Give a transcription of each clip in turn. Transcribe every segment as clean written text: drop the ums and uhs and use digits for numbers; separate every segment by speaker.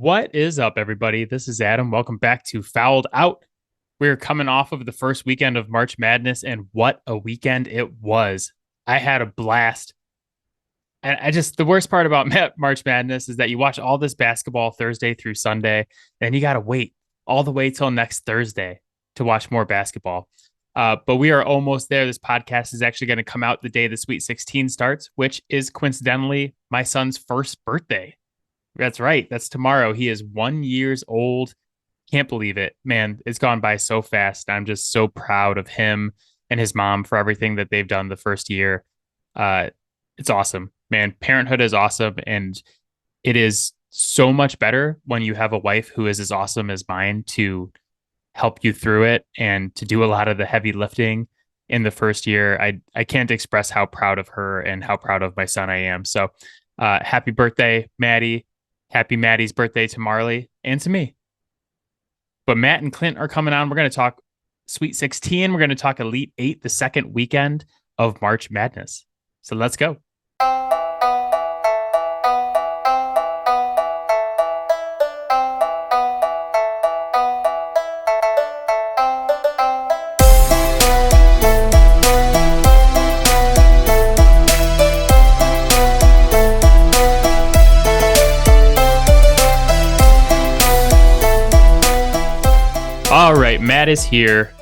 Speaker 1: What is up, everybody? This is Adam. Welcome back to Fouled Out. We're coming off of the first weekend of March Madness, and what a weekend it was. I had a blast. And the worst part about March Madness is that you watch all this basketball Thursday through Sunday, and you got to wait all the way till next Thursday to watch more basketball. But we are almost there. This podcast is actually going to come out the day the Sweet 16 starts, which is coincidentally my son's first birthday. That's right. That's tomorrow. He is 1 year old. Can't believe it. Man, it's gone by so fast. I'm just so proud of him and his mom for everything that they've done the first year. It's awesome, man. Parenthood is awesome. And it is so much better when you have a wife who is as awesome as mine to help you through it and to do a lot of the heavy lifting in the first year. I can't express how proud of her and how proud of my son I am. So happy birthday, Maddie. Happy Maddie's birthday to Marley and to me. But Matt and Clint are coming on. We're going to talk Sweet 16. We're going to talk Elite 8, the second weekend of March Madness. So let's go. All right, Matt is here,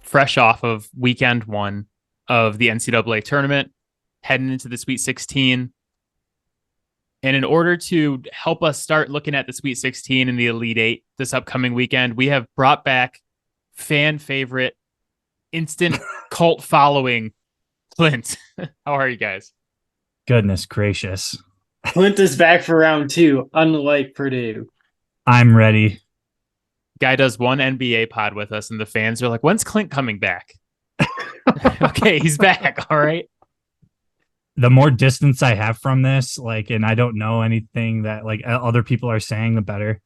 Speaker 1: fresh off of weekend one of the NCAA Tournament, heading into the Sweet 16. And in order to help us start looking at the Sweet 16 and the Elite 8 this upcoming weekend, we have brought back fan favorite, instant cult following Clint. How are you guys?
Speaker 2: Goodness gracious.
Speaker 3: Clint is back for round two, unlike Purdue.
Speaker 2: I'm ready.
Speaker 1: Guy does one NBA pod with us, and the fans are like, when's Clint coming back? Okay, he's back. All right.
Speaker 2: The more distance I have from this, and I don't know anything that other people are saying, the better.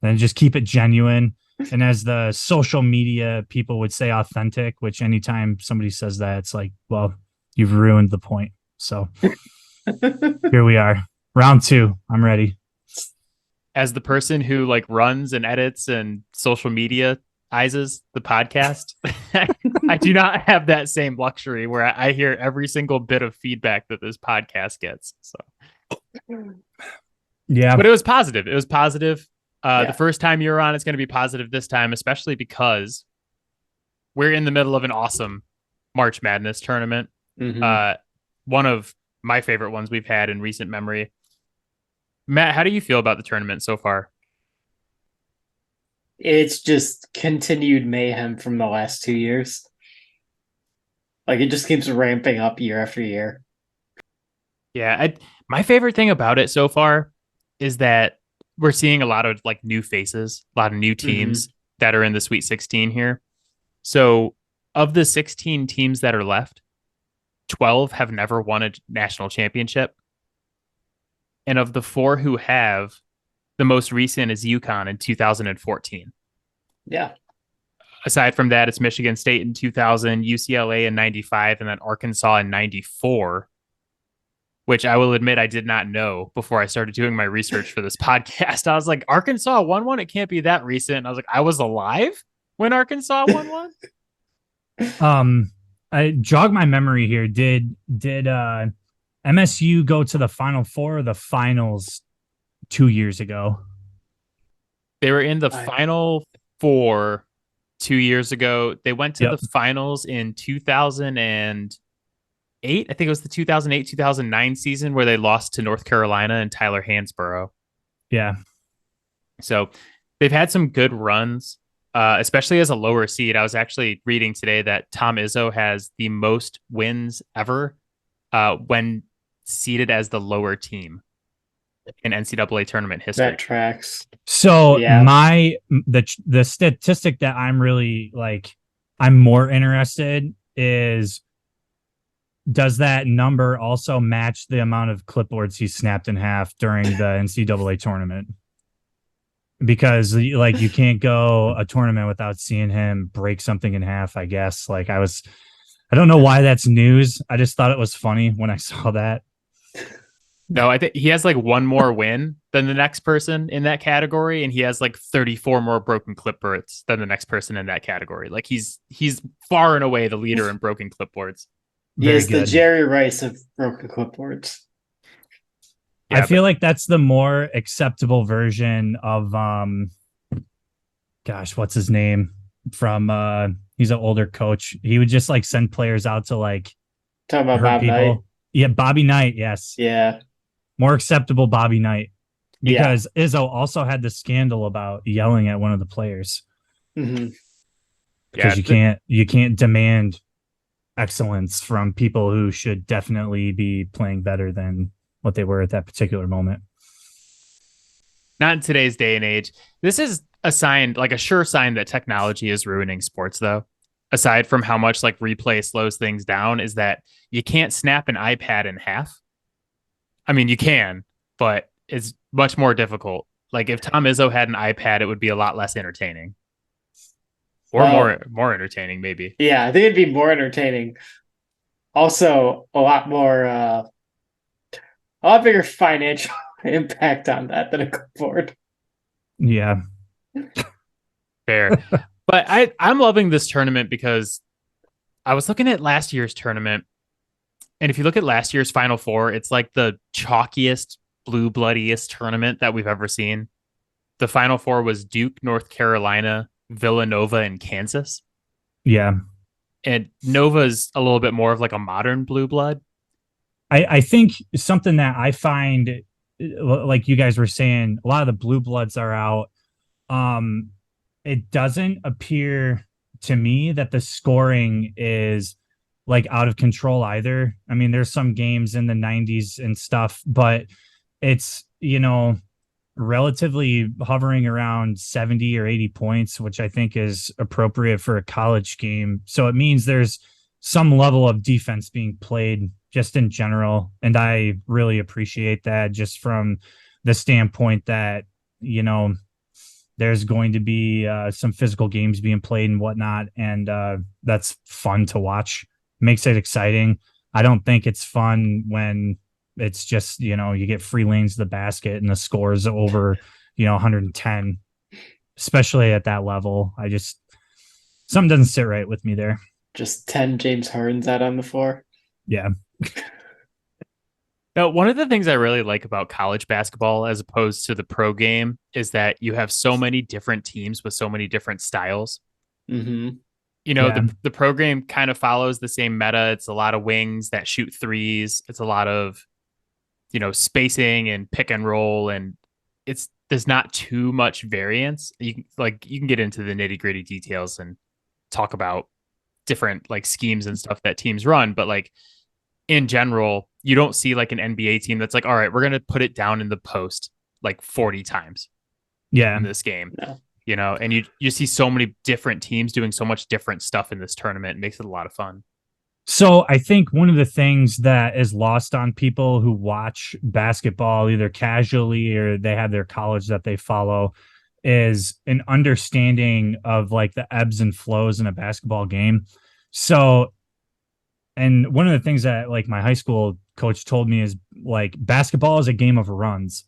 Speaker 2: Then just keep it genuine. And as the social media people would say, authentic, which anytime somebody says that, it's like, well, you've ruined the point. So here we are. Round two. I'm ready.
Speaker 1: As the person who runs and edits and social media izes the podcast, I do not have that same luxury where I hear every single bit of feedback that this podcast gets. So
Speaker 2: yeah,
Speaker 1: but it was positive. It was positive. The first time you were on, it's going to be positive this time, especially because we're in the middle of an awesome March Madness tournament. Mm-hmm. One of my favorite ones we've had in recent memory. Matt, how do you feel about the tournament so far?
Speaker 3: It's just continued mayhem from the last 2 years. It just keeps ramping up year after year.
Speaker 1: Yeah, my favorite thing about it so far is that we're seeing a lot of new faces, a lot of new teams that are in the Sweet 16 here. So of the 16 teams that are left, 12 have never won a national championship. And of the 4 who have, the most recent is UConn in 2014.
Speaker 3: Yeah.
Speaker 1: Aside from that, it's Michigan State in 2000, UCLA in 95, and then Arkansas in 94, which I will admit I did not know before I started doing my research for this podcast. I was like, Arkansas won one? It can't be that recent. And I was like, I was alive when Arkansas won one?
Speaker 2: I jog my memory here. Did MSU go to the Final Four or the finals 2 years ago?
Speaker 1: They were in the Final Four 2 years ago. They went to the finals in 2008. I think it was the 2008-2009 season where they lost to North Carolina and Tyler Hansborough.
Speaker 2: Yeah.
Speaker 1: So they've had some good runs, especially as a lower seed. I was actually reading today that Tom Izzo has the most wins ever when seeded as the lower team in NCAA tournament history.
Speaker 3: That tracks.
Speaker 2: So the statistic that I'm really I'm more interested is, does that number also match the amount of clipboards he snapped in half during the NCAA tournament? Because you can't go a tournament without seeing him break something in half, I guess. I don't know why that's news. I just thought it was funny when I saw that.
Speaker 1: No, I think he has like one more win than the next person in that category, and he has like 34 more broken clipboards than the next person in that category. Like he's far and away the leader in broken clipboards.
Speaker 3: He
Speaker 2: Very
Speaker 3: is the
Speaker 2: good.
Speaker 3: Jerry Rice of broken clipboards.
Speaker 2: I
Speaker 1: Yeah,
Speaker 2: feel like that's the more acceptable version of gosh, what's his name? From he's an older coach. He would just like send players out to like
Speaker 3: Talking about
Speaker 2: hurt
Speaker 3: Bob Knight.
Speaker 2: people. Yeah, Bobby Knight, yes.
Speaker 3: Yeah.
Speaker 2: More acceptable Bobby Knight.
Speaker 3: Yeah.
Speaker 2: Because Izzo also had the scandal about yelling at one of the players.
Speaker 3: hmm
Speaker 2: Because
Speaker 1: yeah.
Speaker 2: you can't demand excellence from people who should definitely be playing better than what they were at that particular moment.
Speaker 1: Not in today's day and age. This is a sign, like a sure sign that technology is ruining sports, though. Aside from how much like replay slows things down, is that you can't snap an iPad in half. I mean, you can, but it's much more difficult. Like if Tom Izzo had an iPad, it would be a lot less entertaining, or
Speaker 3: Well,
Speaker 1: more entertaining, maybe.
Speaker 3: yeah, I think it'd be more entertaining. Also, a lot bigger financial impact on that than a clipboard.
Speaker 2: Yeah.
Speaker 1: Fair, but I'm loving this tournament because I was looking at last year's tournament. And if you look at last year's Final Four, it's like the chalkiest, blue bloodiest tournament that we've ever seen. The Final Four was Duke, North Carolina, Villanova, and Kansas.
Speaker 2: Yeah.
Speaker 1: And Nova's a little bit more of like a modern blue blood.
Speaker 2: I think something that I find, like you guys were saying, a lot of the blue bloods are out. It doesn't appear to me that the scoring is like out of control either. I mean, there's some games in the 90s and stuff, but it's, relatively hovering around 70 or 80 points, which I think is appropriate for a college game. So it means there's some level of defense being played just in general. And I really appreciate that just from the standpoint that, there's going to be some physical games being played and whatnot. And that's fun to watch. Makes it exciting. I don't think it's fun when it's just, you get free lanes to the basket and the scores over, 110, especially at that level. Something doesn't sit right with me there.
Speaker 3: Just 10 James Hardens out on the floor.
Speaker 2: Yeah.
Speaker 1: Now, one of the things I really like about college basketball as opposed to the pro game is that you have so many different teams with so many different styles.
Speaker 3: Mm-hmm.
Speaker 2: Yeah.
Speaker 1: The program kind of follows the same meta. It's a lot of wings that shoot threes. It's a lot of, spacing and pick and roll. And there's not too much variance. You can get into the nitty gritty details and talk about different like schemes and stuff that teams run. But like in general, you don't see like an NBA team that's like, all right, we're going to put it down in the post like 40 times in this game.
Speaker 3: No.
Speaker 1: And you see so many different teams doing so much different stuff in this tournament. It makes it a lot of fun.
Speaker 2: So I think one of the things that is lost on people who watch basketball either casually or they have their college that they follow is an understanding of like the ebbs and flows in a basketball game. So, and one of the things that like my high school coach told me is like basketball is a game of runs.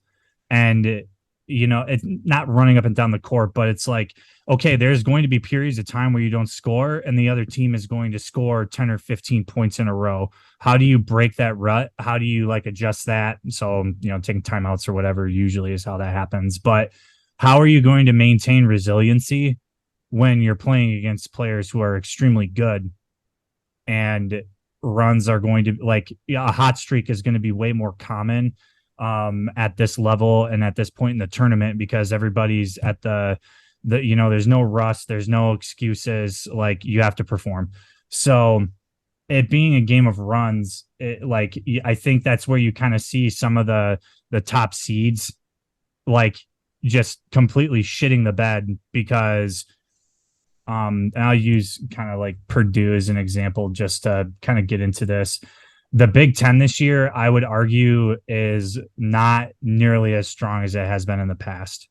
Speaker 2: And it's not running up and down the court, but it's like, okay, there's going to be periods of time where you don't score and the other team is going to score 10 or 15 points in a row. How do you break that rut? How do you like adjust that? So, taking timeouts or whatever usually is how that happens. But how are you going to maintain resiliency when you're playing against players who are extremely good and runs are going to a hot streak is going to be way more common at this level and at this point in the tournament because everybody's at there's no rust, there's no excuses, like you have to perform. So it being a game of runs, I think that's where you kind of see some of the top seeds like just completely shitting the bed because and I'll use kind of like Purdue as an example just to kind of get into this. The Big Ten this year, I would argue, is not nearly as strong as it has been in the past.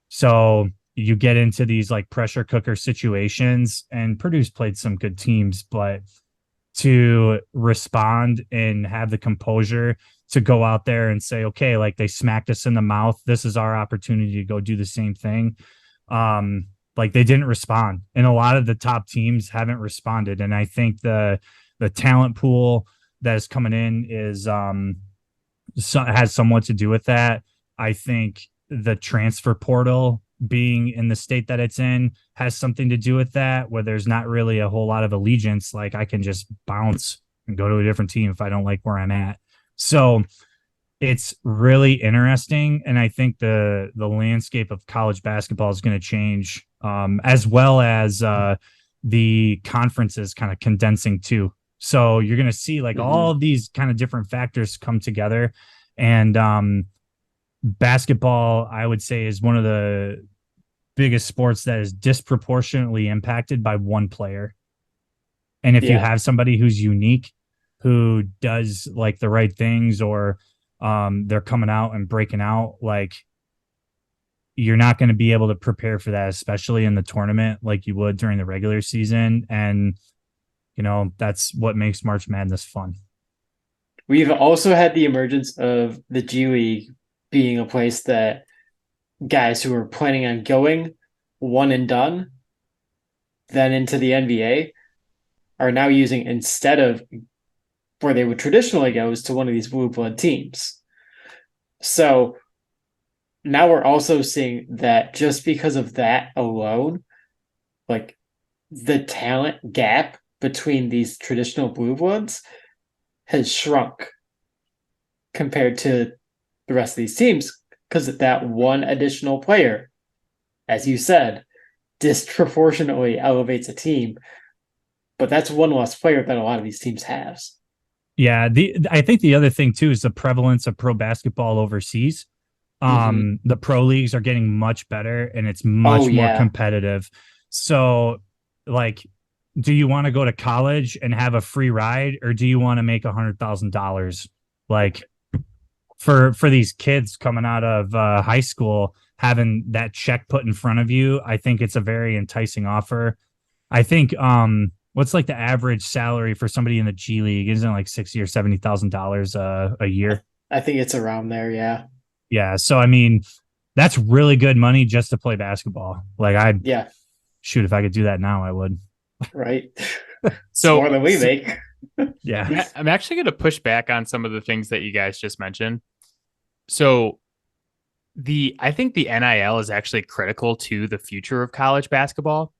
Speaker 2: So you get into these like pressure cooker situations, and Purdue's played some good teams, but to respond and have the composure to go out there and say, okay, like they smacked us in the mouth. This is our opportunity to go do the same thing. Like they didn't respond, and a lot of the top teams haven't responded. And I think the talent pool that is coming in is has somewhat to do with that. I think the transfer portal being in the state that it's in has something to do with that, where there's not really a whole lot of allegiance. Like I can just bounce and go to a different team if I don't like where I'm at. So it's really interesting. And I think the landscape of college basketball is going to change, as well as the conferences kind of condensing too. So you're going to see like all of these kind of different factors come together. And basketball, I would say, is one of the biggest sports that is disproportionately impacted by one player. And if you have somebody who's unique, who does like the right things, or they're coming out and breaking out, like you're not going to be able to prepare for that, especially in the tournament, like you would during the regular season. And, you know, that's what makes March Madness fun.
Speaker 3: We've also had the emergence of the G League being a place that guys who are planning on going one and done, then into the NBA, are now using, instead of where they would traditionally go, is to one of these blue blood teams. So now we're also seeing that just because of that alone, like the talent gap between these traditional blue bloods has shrunk compared to the rest of these teams, because that one additional player, as you said, disproportionately elevates a team. But that's one less player that a lot of these teams have.
Speaker 2: Yeah, I think the other thing too is the prevalence of pro basketball overseas. The pro leagues are getting much better, and it's much more competitive. So, like, do you want to go to college and have a free ride, or do you want to make $100,000? Like, for these kids coming out of high school, having that check put in front of you, I think it's a very enticing offer. I think what's like the average salary for somebody in the G League? Isn't it like $60,000 or $70,000 a year?
Speaker 3: I think it's around there. Yeah.
Speaker 2: Yeah. So I mean, that's really good money just to play basketball. Like shoot, if I could do that now, I would.
Speaker 3: Right.
Speaker 1: So
Speaker 3: more than we make.
Speaker 2: Yeah.
Speaker 1: I'm actually going to push back on some of the things that you guys just mentioned. So I think the NIL is actually critical to the future of college basketball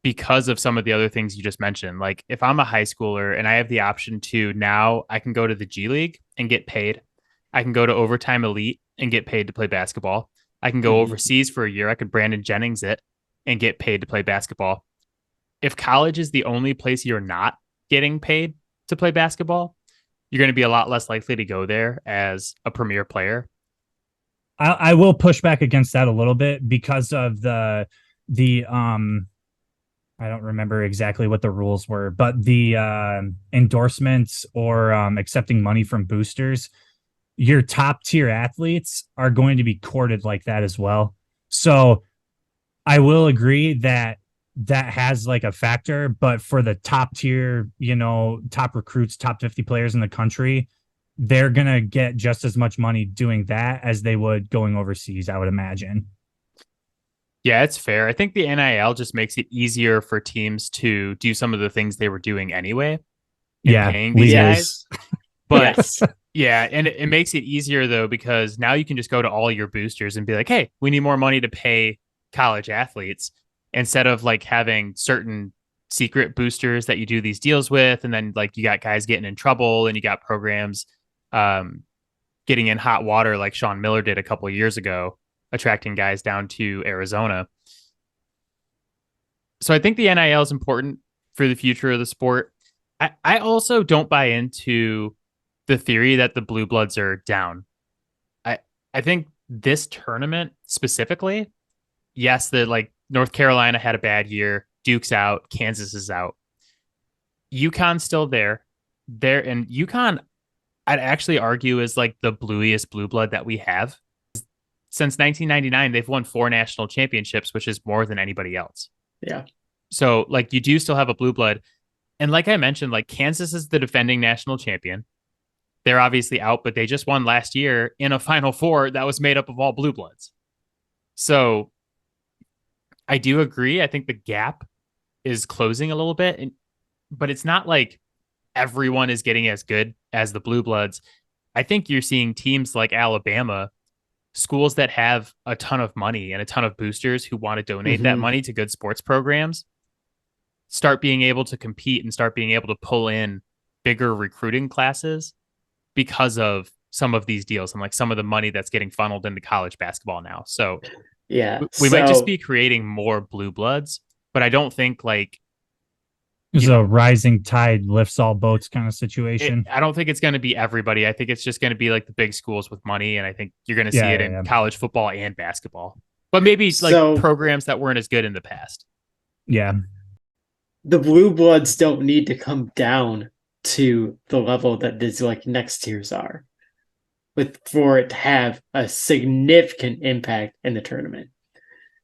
Speaker 1: because of some of the other things you just mentioned. Like if I'm a high schooler and I have the option to, now I can go to the G League and get paid. I can go to Overtime Elite and get paid to play basketball. I can go overseas for a year. I could Brandon Jennings it and get paid to play basketball. If college is the only place you're not getting paid to play basketball, you're going to be a lot less likely to go there as a premier player.
Speaker 2: I will push back against that a little bit because of the I don't remember exactly what the rules were, but the endorsements or accepting money from boosters, your top tier athletes are going to be courted like that as well. So I will agree that has like a factor, but for the top tier, you know, top recruits, top 50 players in the country, they're going to get just as much money doing that as they would going overseas, I would imagine.
Speaker 1: Yeah, it's fair. I think the NIL just makes it easier for teams to do some of the things they were doing anyway. Paying these guys. But yeah, and it makes it easier though, because now you can just go to all your boosters and be like, hey, we need more money to pay college athletes, instead of like having certain secret boosters that you do these deals with. And then like you got guys getting in trouble, and you got programs getting in hot water like Sean Miller did a couple of years ago, attracting guys down to Arizona. So I think the NIL is important for the future of the sport. I also don't buy into the theory that the blue bloods are down. I think this tournament specifically, yes, the like North Carolina had a bad year, Duke's out, Kansas is out. UConn's still there. And UConn, I'd actually argue, is like the bluiest blue blood that we have. Since 1999, they've won 4 national championships, which is more than anybody else.
Speaker 3: Yeah.
Speaker 1: So like you do still have a blue blood. And like I mentioned, like Kansas is the defending national champion. they're obviously out, but they just won last year in a Final Four that was made up of all blue bloods. So I do agree. I think the gap is closing a little bit, but it's not like everyone is getting as good as the blue bloods. I think you're seeing teams like Alabama, schools that have a ton of money and a ton of boosters who want to donate that money to good sports programs, start being able to compete and start being able to pull in bigger recruiting classes because of some of these deals and like some of the money that's getting funneled into college basketball now. So
Speaker 3: yeah,
Speaker 1: we might just be creating more blue bloods, but I don't think like
Speaker 2: it's a rising tide lifts all boats kind of situation.
Speaker 1: I don't think it's going to be everybody. I think it's just going to be like the big schools with money. And I think you're going to see it in college football and basketball, but maybe like programs that weren't as good in the past.
Speaker 2: Yeah.
Speaker 3: The blue bloods don't need to come down to the level that these like next tiers are for it to have a significant impact in the tournament.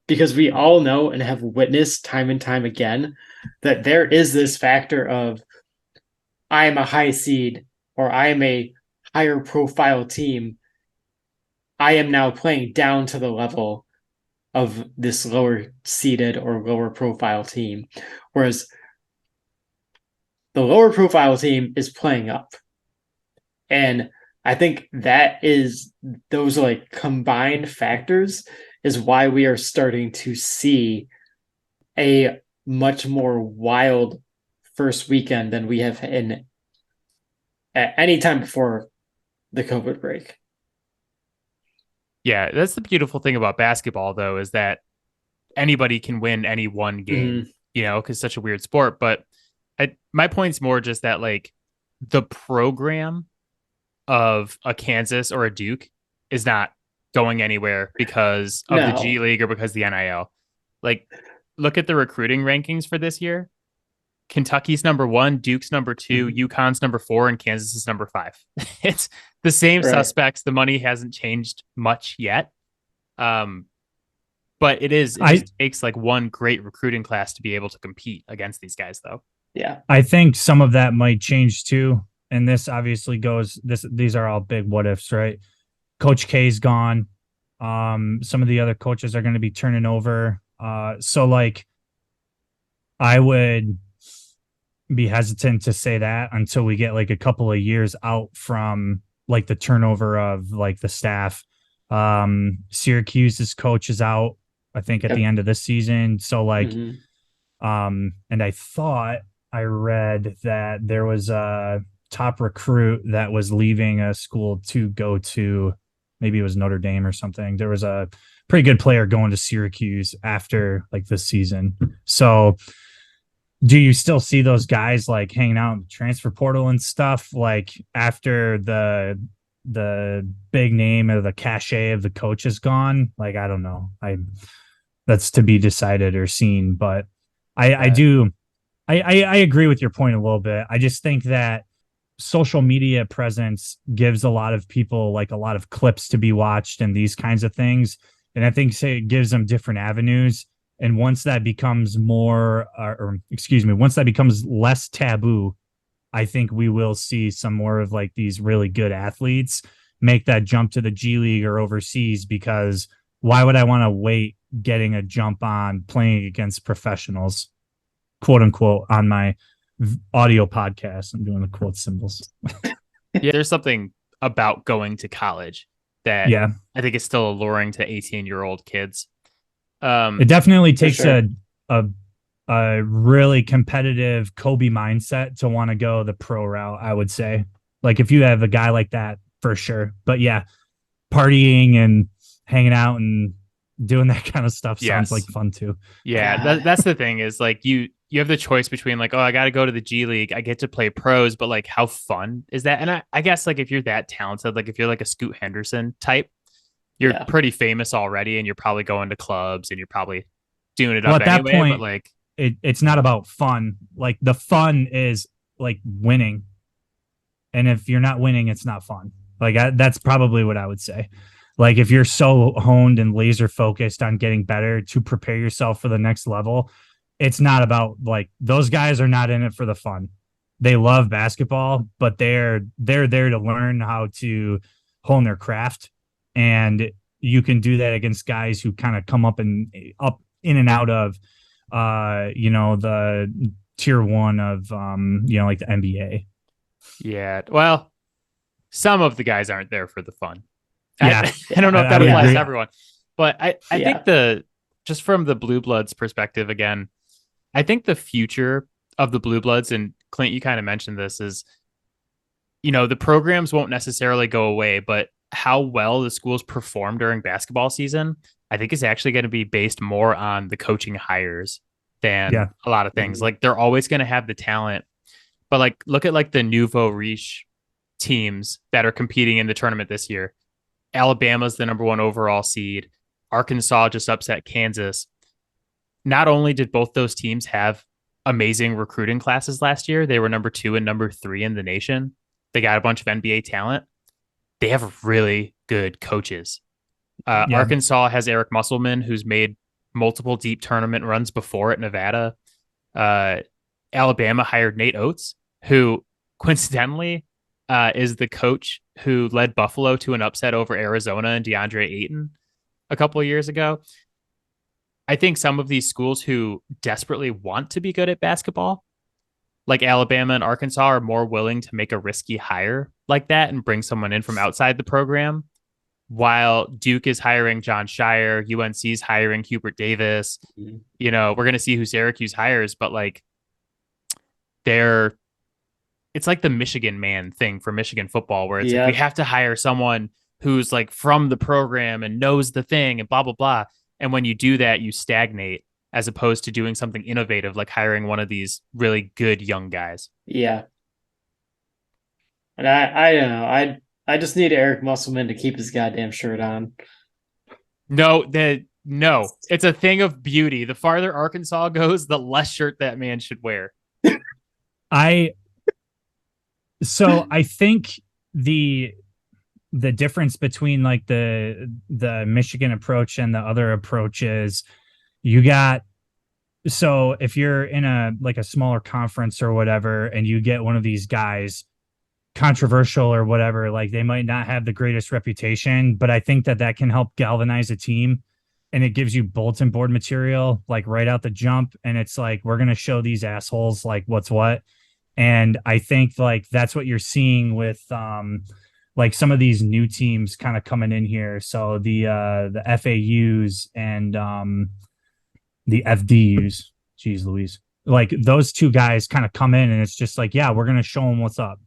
Speaker 3: Because we all know and have witnessed time and time again that there is this factor of I am a high seed or I am a higher profile team. I am now playing down to the level of this lower seeded or lower profile team. Whereas the lower profile team is playing up. And I think that is those like combined factors is why we are starting to see a much more wild first weekend than we have in at any time before the COVID break.
Speaker 1: Yeah, that's the beautiful thing about basketball, though, is that anybody can win any one game, you know, because it's such a weird sport. But my point's more just that, like, the program of a Kansas or a Duke is not going anywhere because of the G League or because of the NIL. Like, look at the recruiting rankings for this year. Kentucky's number 1, Duke's number 2, UConn's number 4, and Kansas is number 5. It's the same suspects. The money hasn't changed much yet. But it just takes like one great recruiting class to be able to compete against these guys, though.
Speaker 3: Yeah.
Speaker 2: I think some of that might change too. And this obviously these are all big what ifs, right? Coach K's gone. Some of the other coaches are going to be turning over. So like I would be hesitant to say that until we get like a couple of years out from like the turnover of like the staff. Syracuse's coach is out, I think, at the end of this season. So like, and I thought I read that there was a top recruit that was leaving a school to go to, maybe it was Notre Dame or something. There was a pretty good player going to Syracuse after like this season. So do you still see those guys like hanging out in the transfer portal and stuff like after the big name or the cachet of the coach is gone? Like, I don't know. That's to be decided or seen, but I agree with your point a little bit. I just think that social media presence gives a lot of people like a lot of clips to be watched and these kinds of things. And I think it gives them different avenues. And once that becomes once that becomes less taboo, I think we will see some more of like these really good athletes make that jump to the G League or overseas, because why would I want to wait getting a jump on playing against professionals, quote unquote, on my audio podcast? I'm doing the quote symbols.
Speaker 1: Yeah, there's something about going to college that I think is still alluring to 18-year-old kids.
Speaker 2: It definitely takes a really competitive Kobe mindset to want to go the pro route, I would say. Like if you have a guy like that, for sure. But yeah, partying and hanging out and doing that kind of stuff sounds like fun too.
Speaker 1: Yeah, that's the thing is like you have the choice between like, oh, I got to go to the G League, I get to play pros, but like how fun is that? And I guess like if you're that talented, like if you're like a Scoot Henderson type, you're pretty famous already and you're probably going to clubs and you're probably doing it up
Speaker 2: at
Speaker 1: anyway.
Speaker 2: That point,
Speaker 1: but like
Speaker 2: it's not about fun. Like the fun is like winning. And if you're not winning, it's not fun. Like that's probably what I would say. Like if you're so honed and laser focused on getting better to prepare yourself for the next level, it's not about like those guys are not in it for the fun. they love basketball, but they're there to learn how to hone their craft. And you can do that against guys who kind of come up in and out of the tier one of like the NBA.
Speaker 1: Yeah. Well, some of the guys aren't there for the fun.
Speaker 2: Yeah.
Speaker 1: I don't know if
Speaker 2: I
Speaker 1: that
Speaker 2: would
Speaker 1: applies
Speaker 2: agree.
Speaker 1: to everyone, but I
Speaker 3: Yeah.
Speaker 1: think just from the Blue Bloods perspective again, I think the future of the Blue Bloods, and Clint, you kind of mentioned this, is, the programs won't necessarily go away, but how well the schools perform during basketball season, I think is actually going to be based more on the coaching hires than
Speaker 2: Yeah.
Speaker 1: a lot of things. Like they're always going to have the talent, but like look at like the nouveau riche teams that are competing in the tournament this year. Alabama's the number one overall seed. Arkansas just upset Kansas. Not only did both those teams have amazing recruiting classes last year, they were number 2 and number 3 in the nation. They got a bunch of NBA talent. They have really good coaches.
Speaker 2: Yeah.
Speaker 1: Arkansas has Eric Musselman, who's made multiple deep tournament runs before at Nevada. Alabama hired Nate Oates, who coincidentally is the coach who led Buffalo to an upset over Arizona and DeAndre Ayton a couple of years ago. I think some of these schools who desperately want to be good at basketball, like Alabama and Arkansas, are more willing to make a risky hire like that and bring someone in from outside the program. While Duke is hiring John Shire, UNC's hiring Hubert Davis.
Speaker 3: Mm-hmm.
Speaker 1: We're going to see who Syracuse hires, but like it's like the Michigan man thing for Michigan football, where it's like we have to hire someone who's like from the program and knows the thing and blah, blah, blah. And when you do that, you stagnate as opposed to doing something innovative, like hiring one of these really good young guys.
Speaker 3: Yeah. And I don't know. I just need Eric Musselman to keep his goddamn shirt on.
Speaker 1: No, it's a thing of beauty. The farther Arkansas goes, the less shirt that man should wear.
Speaker 2: I think the difference between like the Michigan approach and the other approach is so if you're in a smaller conference or whatever, and you get one of these guys, controversial or whatever, like they might not have the greatest reputation, but I think that can help galvanize a team, and it gives you bulletin board material like right out the jump. And it's like, we're going to show these assholes like what's what. And I think like that's what you're seeing with like some of these new teams kind of coming in here. So the FAUs and the FDUs, geez Louise, like those two guys kind of come in, and it's just like, yeah, we're going to show them what's up.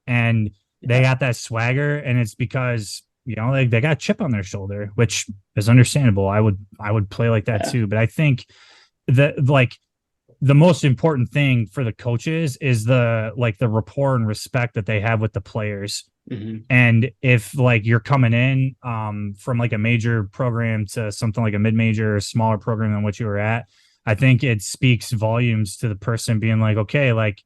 Speaker 2: And they got that swagger, and it's because, they got a chip on their shoulder, which is understandable. I would play like that too. But I think that like the most important thing for the coaches is the rapport and respect that they have with the players.
Speaker 3: Mm-hmm.
Speaker 2: And if like you're coming in from like a major program to something like a mid-major or smaller program than what you were at, I think it speaks volumes to the person being like, okay, like,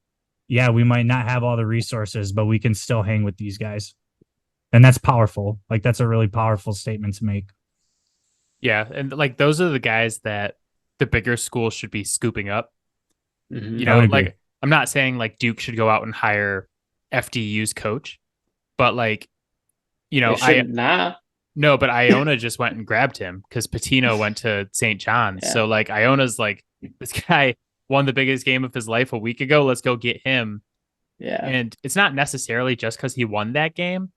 Speaker 2: yeah, we might not have all the resources, but we can still hang with these guys. And that's powerful. Like that's a really powerful statement to make.
Speaker 1: Yeah. And like, those are the guys that the bigger schools should be scooping up.
Speaker 3: Mm-hmm.
Speaker 1: Like I'm not saying like Duke should go out and hire FDU's coach, but like,
Speaker 3: No,
Speaker 1: but Iona just went and grabbed him because Patino went to St. John's.
Speaker 3: Yeah.
Speaker 1: So like Iona's like, this guy won the biggest game of his life a week ago. Let's go get him.
Speaker 3: Yeah.
Speaker 1: And it's not necessarily just because he won that game.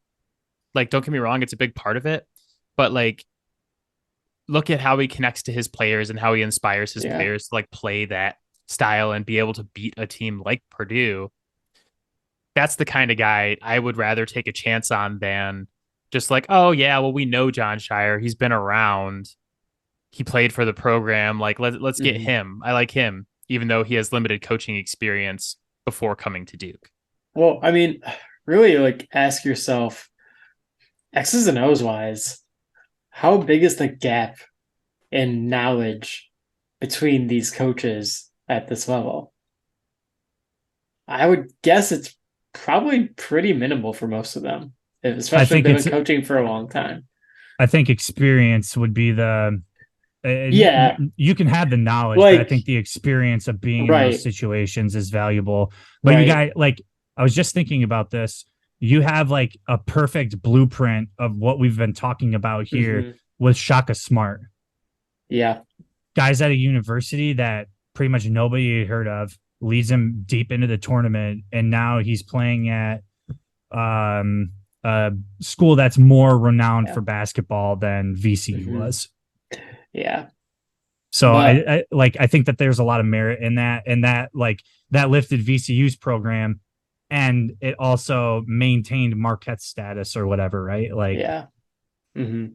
Speaker 1: Like, don't get me wrong, it's a big part of it. But like, look at how he connects to his players and how he inspires his players to like play that style and be able to beat a team like Purdue. That's the kind of guy I would rather take a chance on than just like, oh yeah, well, we know John Shire. He's been around. He played for the program. Like, let's get him. I like him, even though he has limited coaching experience before coming to Duke.
Speaker 3: Well, I mean, really like ask yourself, X's and O's wise, how big is the gap in knowledge between these coaches at this level? I would guess it's probably pretty minimal for most of them, especially if they've been coaching for a long time.
Speaker 2: I think experience would be
Speaker 3: Yeah,
Speaker 2: You can have the knowledge, but I
Speaker 3: like
Speaker 2: think the experience of being in those
Speaker 3: right,
Speaker 2: situations is valuable. But you
Speaker 3: right.
Speaker 2: guys, like, I was just thinking about this. You have like a perfect blueprint of what we've been talking about here
Speaker 3: Hmm.
Speaker 2: with Shaka Smart.
Speaker 3: Yeah.
Speaker 2: Guys at a university that pretty much nobody had heard of, leads him deep into the tournament, and now he's playing at um, a school that's more renowned
Speaker 3: Yeah.
Speaker 2: for basketball than VCU
Speaker 3: Hmm.
Speaker 2: was.
Speaker 3: Yeah.
Speaker 2: So
Speaker 3: But
Speaker 2: I think that there's a lot of merit in that, and that like that lifted VCU's program, and it also maintained Marquette's status or whatever, right? Like,
Speaker 3: yeah. Hmm.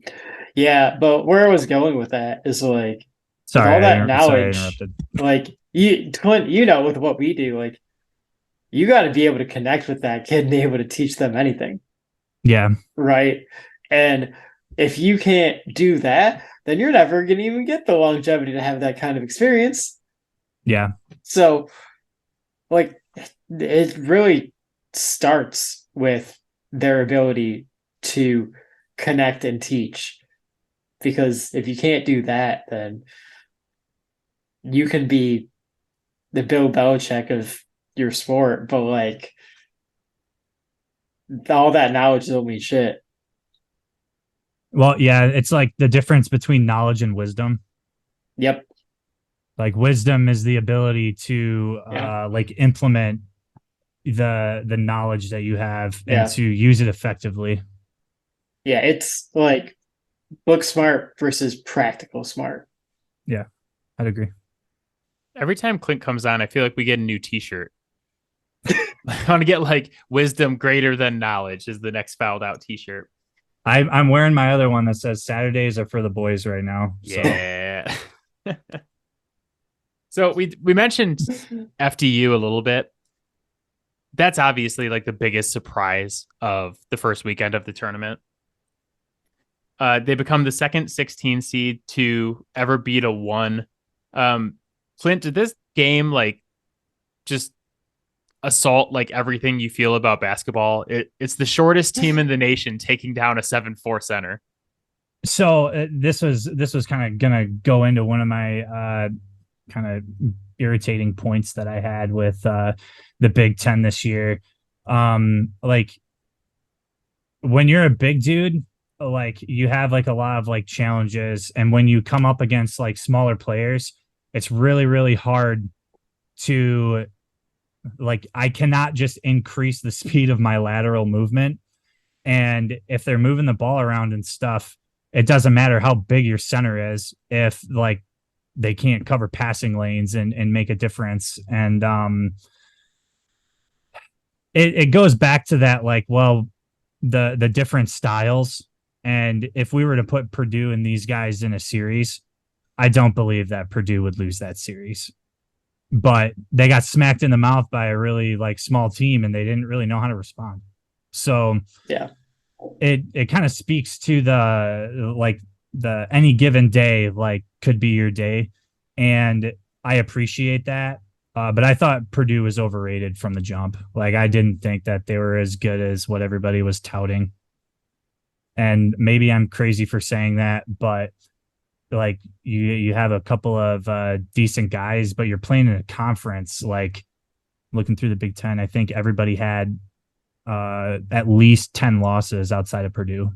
Speaker 3: Yeah, but where I was going with that is like with all that
Speaker 2: sorry I
Speaker 3: knowledge,
Speaker 2: interrupted.
Speaker 3: like you Clint, with what we do, like you got to be able to connect with that kid and be able to teach them anything,
Speaker 2: Yeah,
Speaker 3: right? And if you can't do that, then you're never going to even get the longevity to have that kind of experience.
Speaker 2: yeah.
Speaker 3: So, like, it really starts with their ability to connect and teach. Because if you can't do that, then you can be the Bill Belichick of your sport, but like all that knowledge don't mean shit.
Speaker 2: Well, yeah, it's like the difference between knowledge and wisdom.
Speaker 3: Yep.
Speaker 2: Like wisdom is the ability to
Speaker 3: Yeah.
Speaker 2: like implement the knowledge that you have and
Speaker 3: Yeah.
Speaker 2: to use it effectively.
Speaker 3: Yeah. It's like book smart versus practical smart.
Speaker 2: Yeah, I'd agree.
Speaker 1: Every time Clint comes on, I feel like we get a new T-shirt. I want to get like wisdom greater than knowledge is the next fouled out T-shirt.
Speaker 2: I'm wearing my other one that says Saturdays are for the boys right now. So
Speaker 1: Yeah. So we mentioned FDU a little bit. That's obviously like the biggest surprise of the first weekend of the tournament. They become the second 16 seed to ever beat a one. Clint, did this game like just assault like everything you feel about basketball? It's the shortest team in the nation taking down a 7'4" center.
Speaker 2: this was kind of gonna go into one of my kind of irritating points that I had with the Big Ten this year. Like when you're a big dude, like you have like a lot of like challenges, and when you come up against like smaller players, it's really really hard to like I cannot just increase the speed of my lateral movement. And if they're moving the ball around and stuff, it doesn't matter how big your center is if like they can't cover passing lanes and make a difference. And it goes back to that like, well, the different styles. And if we were to put Purdue and these guys in a series, I don't believe that Purdue would lose that series. But they got smacked in the mouth by a really like small team and they didn't really know how to respond. So
Speaker 3: Yeah.
Speaker 2: it kind of speaks to the like the any given day like could be your day, and I appreciate that. But I thought Purdue was overrated from the jump. Like I didn't think that they were as good as what everybody was touting. And maybe I'm crazy for saying that, but like you have a couple of decent guys, but you're playing in a conference. Like looking through the Big Ten, I think everybody had at least 10 losses outside of Purdue,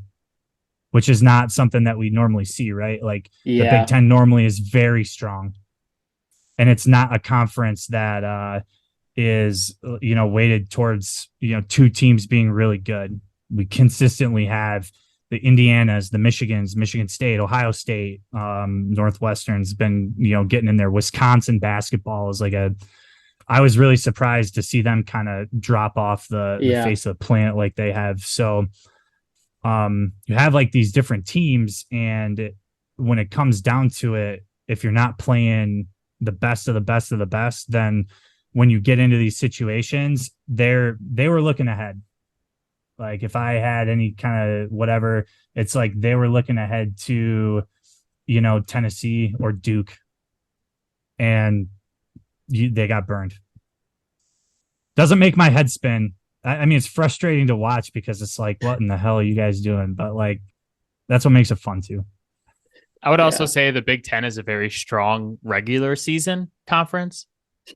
Speaker 2: which is not something that we normally see, right? Like the Big
Speaker 3: Yeah.
Speaker 2: Ten normally is very strong, and it's not a conference that is weighted towards two teams being really good. We consistently have the Indianas, the Michigans, Michigan State, Ohio State, Northwestern's been getting in there. Wisconsin basketball is like I was really surprised to see them kind of drop off the
Speaker 3: Yeah.
Speaker 2: face of the planet like they have. So you have like these different teams, and when it comes down to it, if you're not playing the best of the best of the best, then when you get into these situations, they were looking ahead. Like if I had any kind of whatever, it's like they were looking ahead to, Tennessee or Duke, and they got burned. Doesn't make my head spin. I mean, it's frustrating to watch because it's like, what in the hell are you guys doing? But like, that's what makes it fun too.
Speaker 1: I would also say the Big Ten is a very strong regular season conference.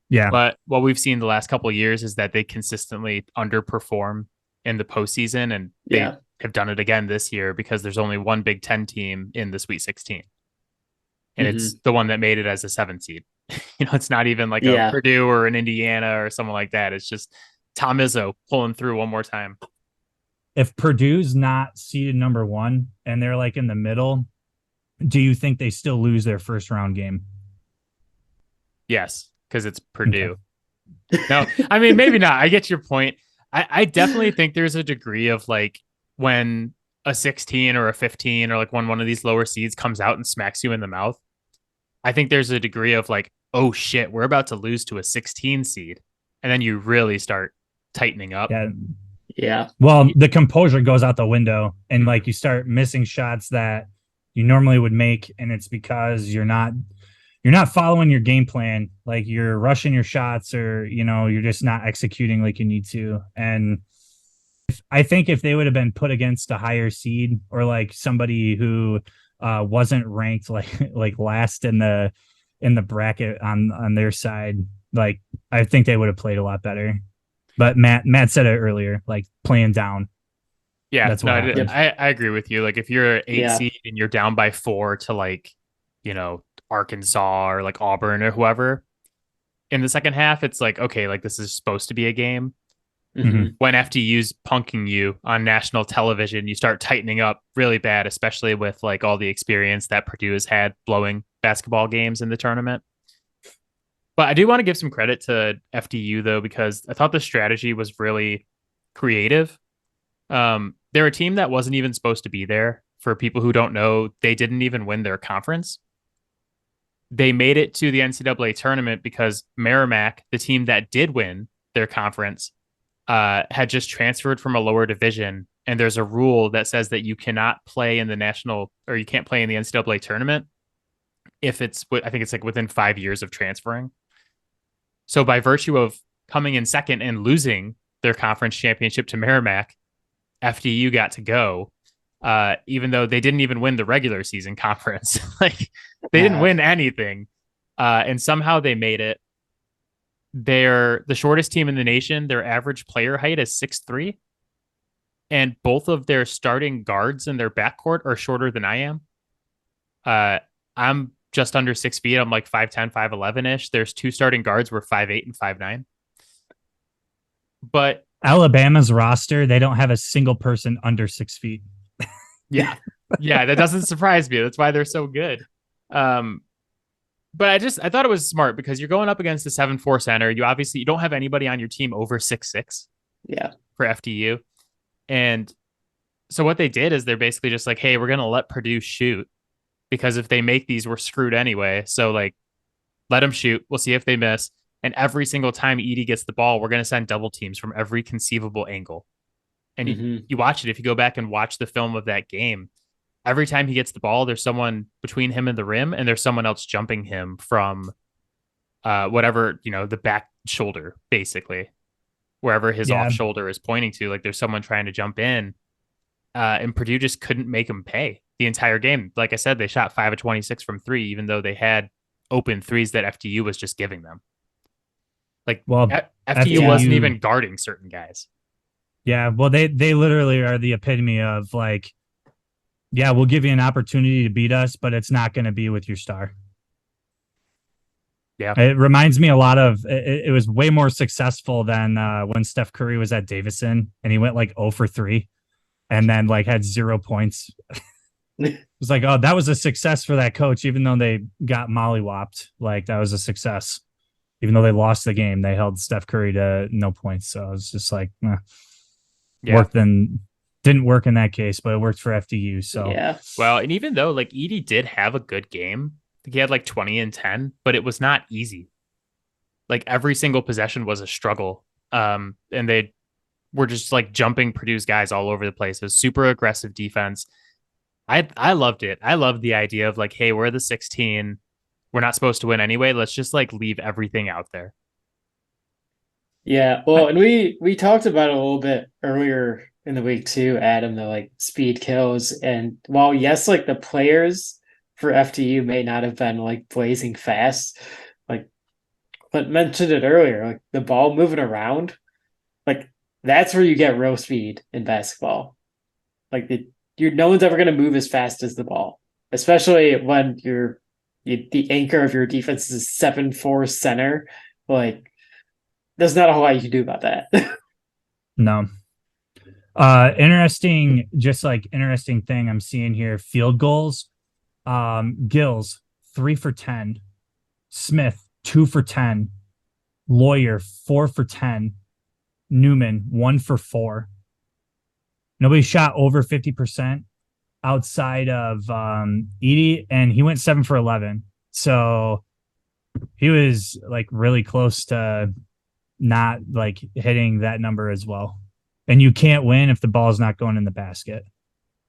Speaker 2: Yeah.
Speaker 1: But what we've seen the last couple of years is that they consistently underperform in the postseason, and they have done it again this year because there's only one Big Ten team in the Sweet 16. And it's the one that made it as a 7th seed. It's not even like a Purdue or an Indiana or someone like that. It's just Tom Izzo pulling through one more time.
Speaker 2: If Purdue's not seeded number 1 and they're like in the middle, do you think they still lose their first round game?
Speaker 1: Yes, because it's Purdue. Okay. No, I mean, maybe not. I get your point. I definitely think there's a degree of like when a 16 or a 15 or like when one of these lower seeds comes out and smacks you in the mouth, I think there's a degree of like, oh shit, we're about to lose to a 16 seed. And then you really start tightening up.
Speaker 3: Yeah.
Speaker 2: Well, the composure goes out the window and like you start missing shots that you normally would make. And it's because you're not following your game plan. Like you're rushing your shots or, you're just not executing like you need to. And I think if they would have been put against a higher seed or like somebody who wasn't ranked like last in the bracket on their side, like I think they would have played a lot better. But Matt said it earlier, like playing down.
Speaker 1: Yeah,
Speaker 2: that's what
Speaker 1: I agree with you. Like if you're an 8 seed and you're down by 4 to like, Arkansas or like Auburn or whoever in the second half, it's like, okay, like this is supposed to be a game. When FDU's punking you on national television, you start tightening up really bad, especially with like all the experience that Purdue has had blowing basketball games in the tournament. But I do want to give some credit to FDU though, because I thought the strategy was really creative. They're a team that wasn't even supposed to be there. For people who don't know, they didn't even win their conference. They made it to the NCAA tournament because Merrimack, the team that did win their conference, had just transferred from a lower division. And there's a rule that says that you cannot play in the national or you can't play in the NCAA tournament if it's, I think it's like within 5 years of transferring. So by virtue of coming in second and losing their conference championship to Merrimack, FDU got to go, even though they didn't even win the regular season conference. Like they didn't win anything. And somehow they made it. They're the shortest team in the nation. Their average player height is 6'3". And both of their starting guards in their backcourt are shorter than I am. I'm just under 6 feet. I'm like 5'10", 5'11-ish. There's 2 starting guards were 5'8" and 5'9". But
Speaker 2: Alabama's roster, they don't have a single person under 6 feet.
Speaker 1: Yeah, that doesn't surprise me. That's why they're so good. But I thought it was smart because you're going up against the 7'4" center. You don't have anybody on your team over 6'6".
Speaker 3: Yeah,
Speaker 1: for FDU. And so what they did is they're basically just like, hey, we're going to let Purdue shoot because if they make these, we're screwed anyway. So like, let them shoot. We'll see if they miss. And every single time Edey gets the ball, we're going to send double teams from every conceivable angle. And you watch it. If you go back and watch the film of that game, every time he gets the ball, there's someone between him and the rim, and there's someone else jumping him from whatever, the back shoulder, basically, wherever his off shoulder is pointing to. Like there's someone trying to jump in, and Purdue just couldn't make him pay the entire game. Like I said, they shot 5 of 26 from 3, even though they had open threes that FDU was just giving them. Like, FDU wasn't even guarding certain guys.
Speaker 2: Yeah, well, they literally are the epitome of like, yeah, we'll give you an opportunity to beat us, but it's not going to be with your star.
Speaker 1: Yeah,
Speaker 2: it reminds me a lot of it was way more successful than when Steph Curry was at Davidson and he went like 0 for 3 and then like had 0 points. It was like, oh, that was a success for that coach, even though they got mollywopped. Like that was a success. Even though they lost the game, they held Steph Curry to no points. So it was just like, didn't work in that case, but it worked for FDU. So
Speaker 1: well, and even though like Edey did have a good game, he had like 20 and 10, but it was not easy. Like every single possession was a struggle. And they were just like jumping Purdue's guys all over the place. It was super aggressive defense. I loved it. I loved the idea of like, hey, we're the 16. We're not supposed to win anyway. Let's just like leave everything out there.
Speaker 3: Yeah. Well, and we talked about it a little bit earlier in the week too, Adam, the like speed kills. And while yes, like the players for FTU may not have been like blazing fast. Like Clint mentioned it earlier, like the ball moving around, like that's where you get row speed in basketball. Like no one's ever going to move as fast as the ball, especially when the anchor of your defense is 7'4" center. Like there's not a whole lot you can do about that.
Speaker 2: No. Interesting thing I'm seeing here. Field goals. Gills 3 for 10. Smith 2 for 10. Lawyer 4 for 10. Newman 1 for 4. Nobody shot over 50% outside of Edie, and he went 7 for 11. So he was like really close to not like hitting that number as well. And you can't win if the ball's not going in the basket.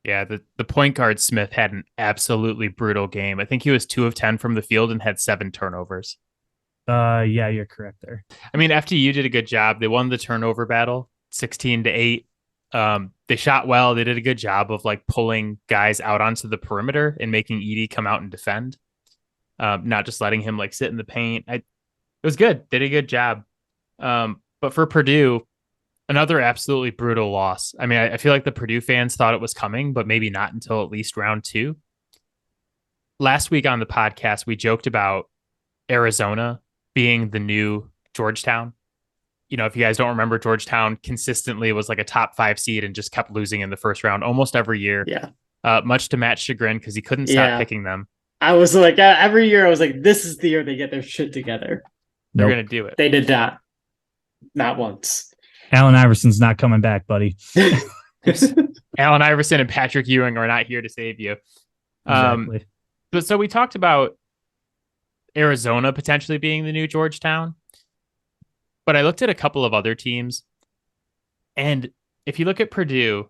Speaker 1: Yeah, the point guard Smith had an absolutely brutal game. I think he was 2 of 10 from the field and had 7 turnovers.
Speaker 2: Yeah, you're correct there.
Speaker 1: I mean, FTU did a good job. They won the turnover battle 16-8. They shot well. They did a good job of like pulling guys out onto the perimeter and making Edie come out and defend. Not just letting him like sit in the paint. It was good. They did a good job. But for Purdue, another absolutely brutal loss. I mean, I feel like the Purdue fans thought it was coming, but maybe not until at least round 2. Last week on the podcast, we joked about Arizona being the new Georgetown. You know, if you guys don't remember, Georgetown consistently was like a top 5 seed and just kept losing in the first round almost every year.
Speaker 3: Yeah.
Speaker 1: Much to Matt's chagrin because he couldn't stop picking them.
Speaker 3: I was like, every year I was like, this is the year they get their shit together.
Speaker 1: They're going to do it.
Speaker 3: They did not. Not once.
Speaker 2: Allen Iverson's not coming back, buddy.
Speaker 1: Allen Iverson and Patrick Ewing are not here to save you.
Speaker 2: Exactly.
Speaker 1: But so we talked about Arizona potentially being the new Georgetown, but I looked at a couple of other teams, and if you look at Purdue,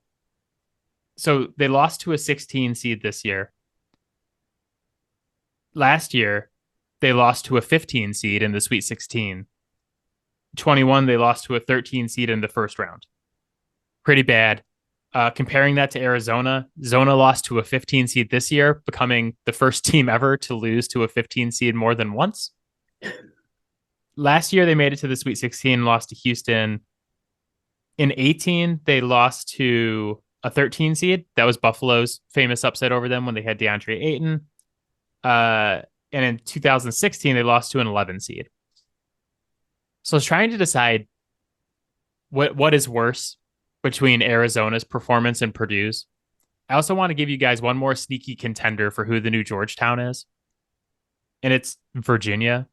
Speaker 1: so they lost to a 16 seed this year. Last year, they lost to a 15 seed in the Sweet 16. 21, they lost to a 13 seed in the first round. Pretty bad. Comparing that to Arizona, Zona lost to a 15 seed this year, becoming the first team ever to lose to a 15 seed more than once. Last year, they made it to the Sweet 16, lost to Houston. In 18, they lost to a 13 seed. That was Buffalo's famous upset over them when they had DeAndre Ayton. And in 2016, they lost to an 11 seed. So I was trying to decide what is worse between Arizona's performance and Purdue's. I also want to give you guys one more sneaky contender for who the new Georgetown is. And it's Virginia.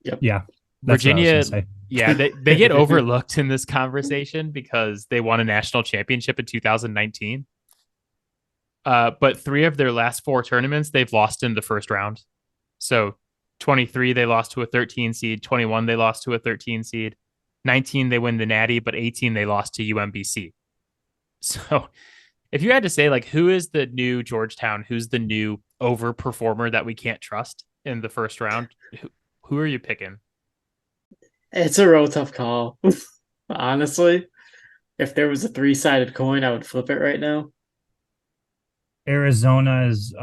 Speaker 2: Yep. Yeah.
Speaker 1: Virginia, yeah, they get overlooked in this conversation because they won a national championship in 2019. But 3 of their last 4 tournaments, they've lost in the first round. So 23, they lost to a 13 seed. 21, they lost to a 13 seed. 19, they win the Natty, but 18, they lost to UMBC. So if you had to say, like, who is the new Georgetown? Who's the new overperformer that we can't trust in the first round? Who are you picking?
Speaker 3: It's a real tough call. Honestly, if there was a 3-sided coin, I would flip it right now.
Speaker 2: Arizona's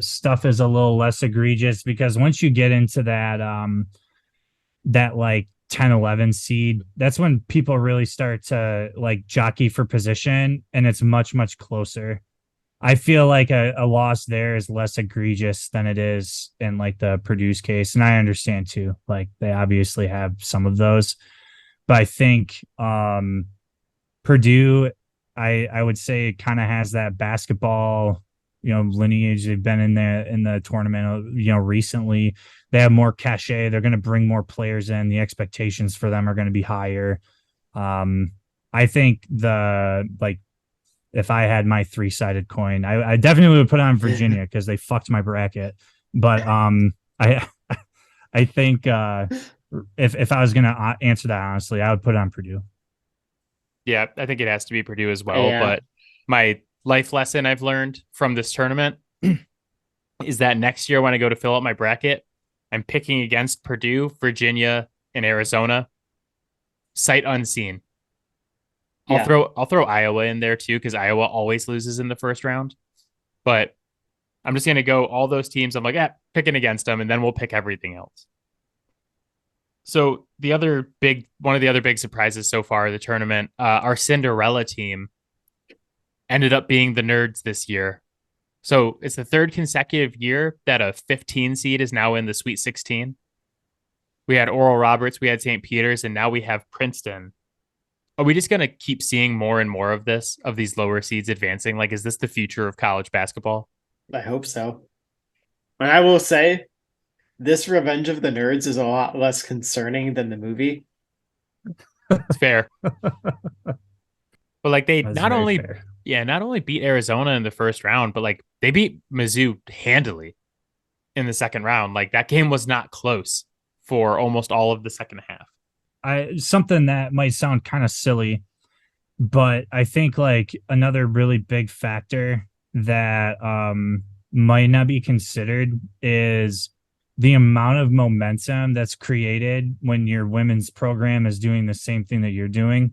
Speaker 2: stuff is a little less egregious because once you get into that that like 10-11 seed, that's when people really start to like jockey for position, and it's much closer. I feel like a loss there is less egregious than it is in like the Purdue's case, and I understand too, like they obviously have some of those, but I think Purdue, I would say, kind of has that basketball, lineage. They've been in the tournament, recently. They have more cachet. They're going to bring more players in. The expectations for them are going to be higher. I think if I had my 3-sided coin, I definitely would put on Virginia because they fucked my bracket. But I think if I was going to answer that honestly, I would put on Purdue.
Speaker 1: Yeah, I think it has to be Purdue as well.
Speaker 3: Yeah.
Speaker 1: But my life lesson I've learned from this tournament is that next year when I go to fill out my bracket, I'm picking against Purdue, Virginia, and Arizona. Sight unseen. I'll throw Iowa in there too because Iowa always loses in the first round. But I'm just going to go all those teams. I'm like, picking against them, and then we'll pick everything else. So one of the other big surprises so far of the tournament, our Cinderella team ended up being the Nerds this year. So it's the third consecutive year that a 15 seed is now in the Sweet 16. We had Oral Roberts, we had St. Peter's, and now we have Princeton. Are we just going to keep seeing more and more of this, of these lower seeds advancing? Like, is this the future of college basketball?
Speaker 3: I hope so. And I will say, this Revenge of the Nerds is a lot less concerning than the movie.
Speaker 1: It's fair. But like they
Speaker 2: That's
Speaker 1: not
Speaker 2: very
Speaker 1: only
Speaker 2: fair.
Speaker 1: not only beat Arizona in the first round, but like they beat Mizzou handily in the second round. Like that game was not close for almost all of the second half.
Speaker 2: Something that might sound kind of silly, but I think like another really big factor that might not be considered is the amount of momentum that's created when your women's program is doing the same thing that you're doing.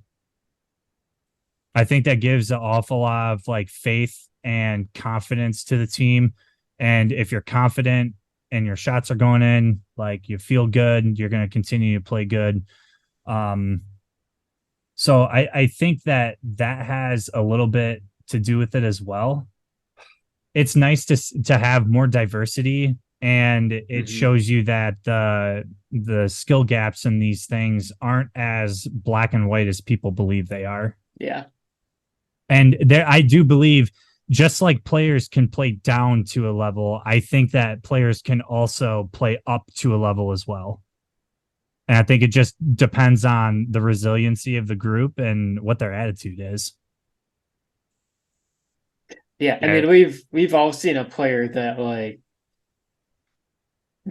Speaker 2: I think that gives an awful lot of like faith and confidence to the team. And if you're confident and your shots are going in, like you feel good, you're going to continue to play good. So I think that has a little bit to do with it as well. It's nice to have more diversity, and it shows you that the skill gaps in these things aren't as black and white as people believe they are.
Speaker 3: Yeah.
Speaker 2: And there, I do believe, just like players can play down to a level, I think that players can also play up to a level as well. And I think it just depends on the resiliency of the group and what their attitude is.
Speaker 3: Yeah, I mean, we've all seen a player that like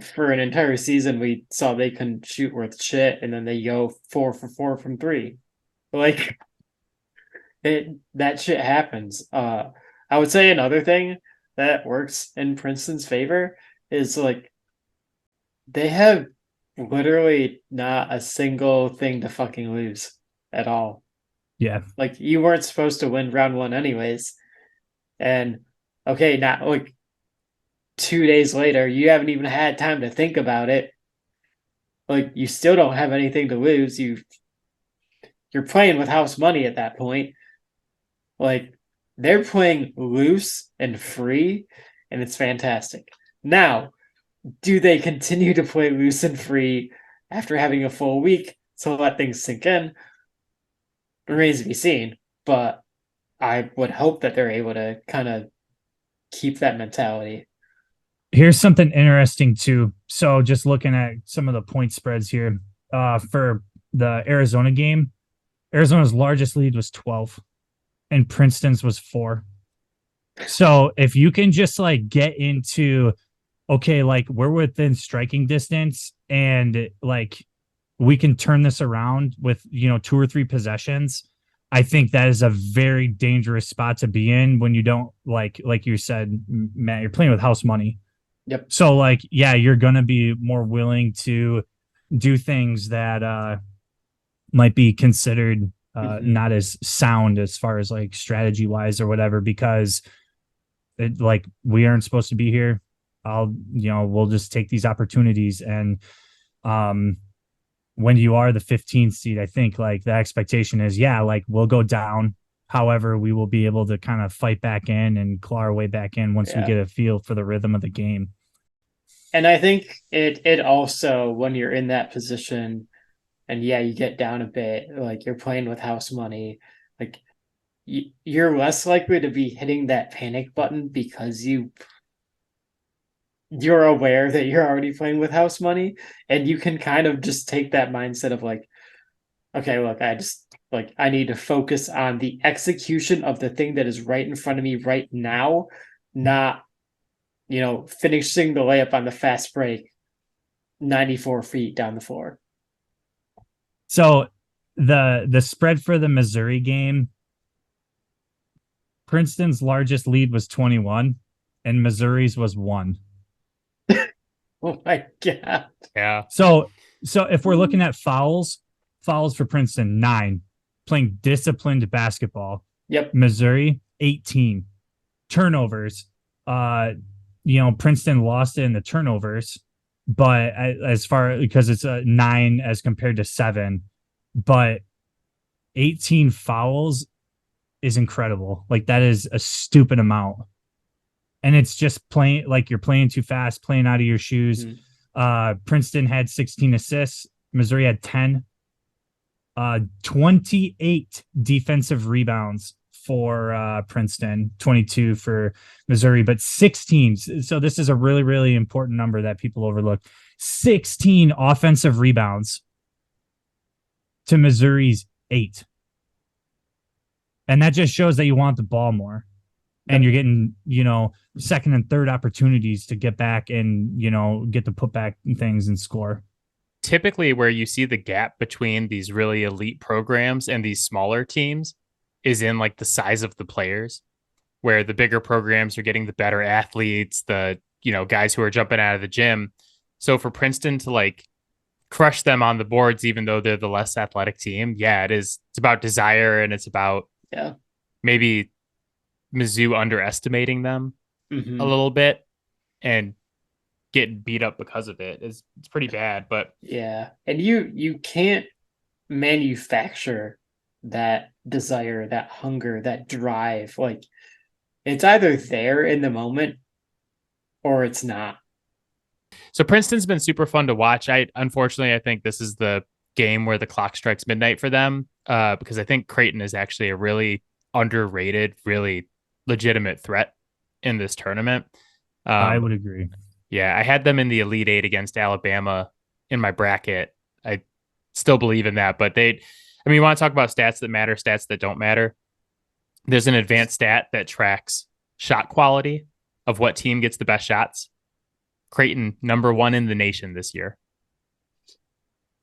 Speaker 3: for an entire season we saw they couldn't shoot worth shit, and then they go 4 for 4 from 3. Like that shit happens. I would say another thing that works in Princeton's favor is like they have literally not a single thing to fucking lose at all.
Speaker 2: Yeah.
Speaker 3: Like you weren't supposed to win round 1 anyways. And okay, now like 2 days later, you haven't even had time to think about it. Like you still don't have anything to lose. You're playing with house money at that point. Like they're playing loose and free, and it's fantastic. Now, do they continue to play loose and free after having a full week to let things sink in? Remains to be seen, but I would hope that they're able to kind of keep that mentality.
Speaker 2: Here's something interesting too. So just looking at some of the point spreads here, for the Arizona game, Arizona's largest lead was 12 and Princeton's was 4. So if you can just like get into, okay, like we're within striking distance and like we can turn this around with, 2 or 3 possessions, I think that is a very dangerous spot to be in when you don't like you said, Matt, you're playing with house money.
Speaker 3: Yep.
Speaker 2: So like, yeah, you're going to be more willing to do things that might be considered not as sound as far as like strategy wise or whatever, because like we aren't supposed to be here. We'll just take these opportunities. And when you are the 15th seed, I think like the expectation is, yeah, like we'll go down. However, we will be able to kind of fight back in and claw our way back in once we get a feel for the rhythm of the game. And
Speaker 3: I think it also, when you're in that position and you get down a bit, like you're playing with house money, like you're less likely to be hitting that panic button because you're aware that you're already playing with house money, and you can kind of just take that mindset of like, okay, look, I need to focus on the execution of the thing that is right in front of me right now, not, finishing the layup on the fast break 94 feet down the floor.
Speaker 2: So the spread for the Missouri game, Princeton's largest lead was 21 and Missouri's was 1.
Speaker 3: Oh my God.
Speaker 1: Yeah.
Speaker 2: So if we're looking at fouls for Princeton, 9, playing disciplined basketball.
Speaker 3: Yep.
Speaker 2: Missouri, 18. Turnovers, Princeton lost it in the turnovers, but as far because it's a 9 as compared to 7, but 18 fouls is incredible. Like that is a stupid amount. And it's just playing like you're playing too fast, playing out of your shoes. Princeton had 16 assists. Missouri had 10. 28 defensive rebounds for Princeton, 22 for Missouri, but 16. So this is a really, really important number that people overlook. 16 offensive rebounds to Missouri's 8. And that just shows that you want the ball more. And you're getting, second and third opportunities to get back and, get the putback things and score.
Speaker 1: Typically where you see the gap between these really elite programs and these smaller teams is in like the size of the players, where the bigger programs are getting the better athletes, the, guys who are jumping out of the gym. So for Princeton to like crush them on the boards, even though they're the less athletic team. Yeah, it is. It's about desire, and it's about maybe Mizzou underestimating them a little bit and getting beat up because of it. It's pretty bad, but
Speaker 3: yeah. And you can't manufacture that desire, that hunger, that drive. Like it's either there in the moment or it's not.
Speaker 1: So Princeton's been super fun to watch. Unfortunately, I think this is the game where the clock strikes midnight for them, because I think Creighton is actually a really underrated, really legitimate threat in this tournament.
Speaker 2: I would agree.
Speaker 1: Yeah, I had them in the Elite Eight against Alabama in my bracket. I still believe in that, but you want to talk about stats that matter, stats that don't matter. There's an advanced stat that tracks shot quality of what team gets the best shots. Creighton, number 1 in the nation this year,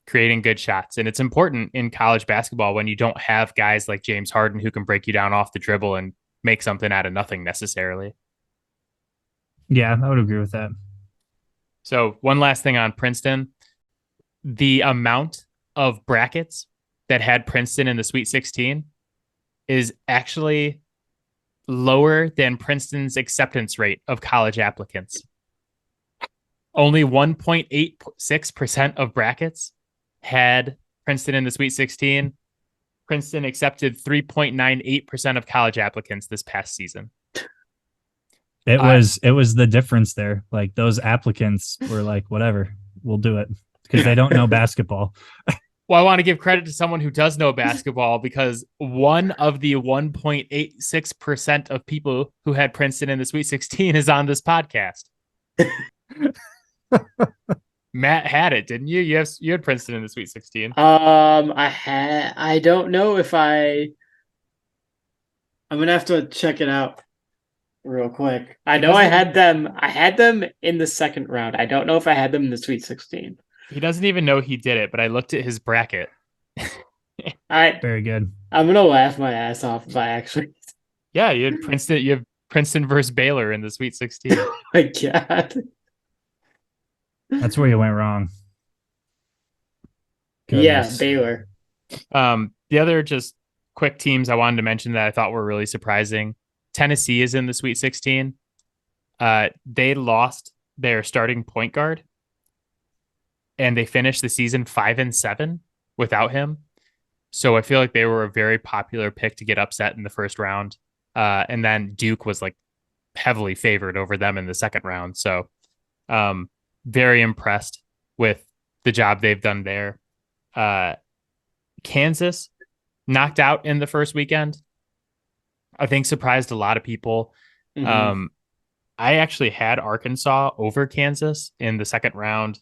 Speaker 1: creating good shots. And it's important in college basketball when you don't have guys like James Harden who can break you down off the dribble and make something out of nothing necessarily.
Speaker 2: Yeah, I would agree with that.
Speaker 1: So one last thing on Princeton, the amount of brackets that had Princeton in the Sweet 16 is actually lower than Princeton's acceptance rate of college applicants. Only 1.86% of brackets had Princeton in the Sweet 16. Princeton accepted 3.98% of college applicants this past season.
Speaker 2: It was the difference there. Like those applicants were like, whatever, we'll do it because they don't know basketball.
Speaker 1: Well, I want to give credit to someone who does know basketball, because one of the 1.86% of people who had Princeton in the Sweet 16 is on this podcast. Matt had it, didn't you? You had Princeton in the Sweet 16.
Speaker 3: I don't know if I'm gonna have to check it out real quick. I know I had them in the second round. I don't know if I had them in the Sweet 16.
Speaker 1: He doesn't even know he did it, but I looked at his bracket.
Speaker 3: All right.
Speaker 2: Very good.
Speaker 3: I'm gonna laugh my ass off if I actually.
Speaker 1: Yeah, you had Princeton. You have Princeton versus Baylor in the Sweet 16.
Speaker 3: Oh my God.
Speaker 2: That's where you went wrong.
Speaker 3: Goodness. Yeah, Baylor.
Speaker 1: The other just quick teams I wanted to mention that I thought were really surprising. Tennessee is in the Sweet 16. They lost their starting point guard, and they finished the season 5-7 without him. So I feel like they were a very popular pick to get upset in the first round. And then Duke was like heavily favored over them in the second round. So very impressed with the job they've done there. Kansas knocked out in the first weekend. I think surprised a lot of people. I actually had Arkansas over Kansas in the second round,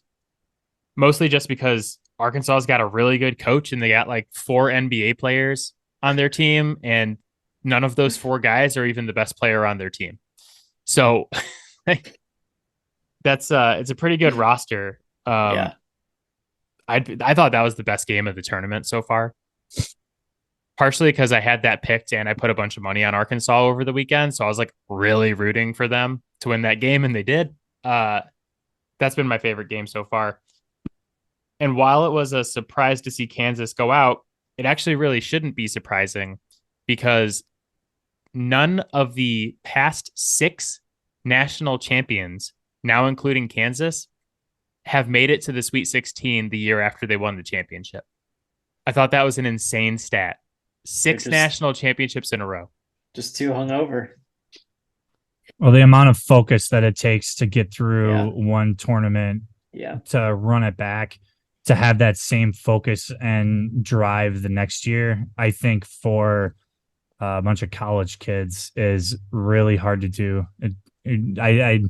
Speaker 1: mostly just because Arkansas's got a really good coach and they got like 4 NBA players on their team, and none of those 4 guys are even the best player on their team. So that's it's a pretty good roster.
Speaker 3: Yeah.
Speaker 1: I thought that was the best game of the tournament so far. Partially because I had that picked and I put a bunch of money on Arkansas over the weekend. So I was like really rooting for them to win that game, and they did. That's been my favorite game so far. And while it was a surprise to see Kansas go out, it actually really shouldn't be surprising, because none of the past 6 national champions, now including Kansas, have made it to the Sweet 16 the year after they won the championship. I thought that was an insane stat.
Speaker 3: They're
Speaker 1: 6 national championships in a row.
Speaker 3: just too hungover.
Speaker 2: Well, the amount of focus that it takes to get through
Speaker 3: Yeah.
Speaker 2: one tournament,
Speaker 3: Yeah.
Speaker 2: to run it back, to have that same focus and drive the next year, I think for a bunch of college kids is really hard to do. I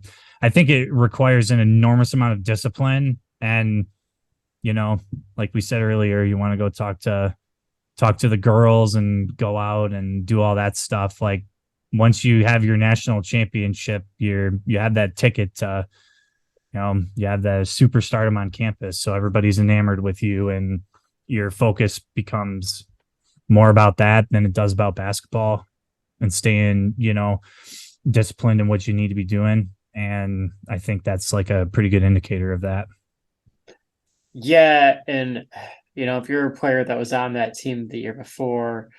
Speaker 2: think it requires an enormous amount of discipline, and like we said earlier, you want to go talk to the girls and go out and do all that stuff. Like once you have your national championship, you have that ticket to, you have the superstardom on campus. So everybody's enamored with you, and your focus becomes more about that than it does about basketball and staying, disciplined in what you need to be doing. And I think that's like a pretty good indicator of that.
Speaker 3: Yeah, and if you're a player that was on that team the year before,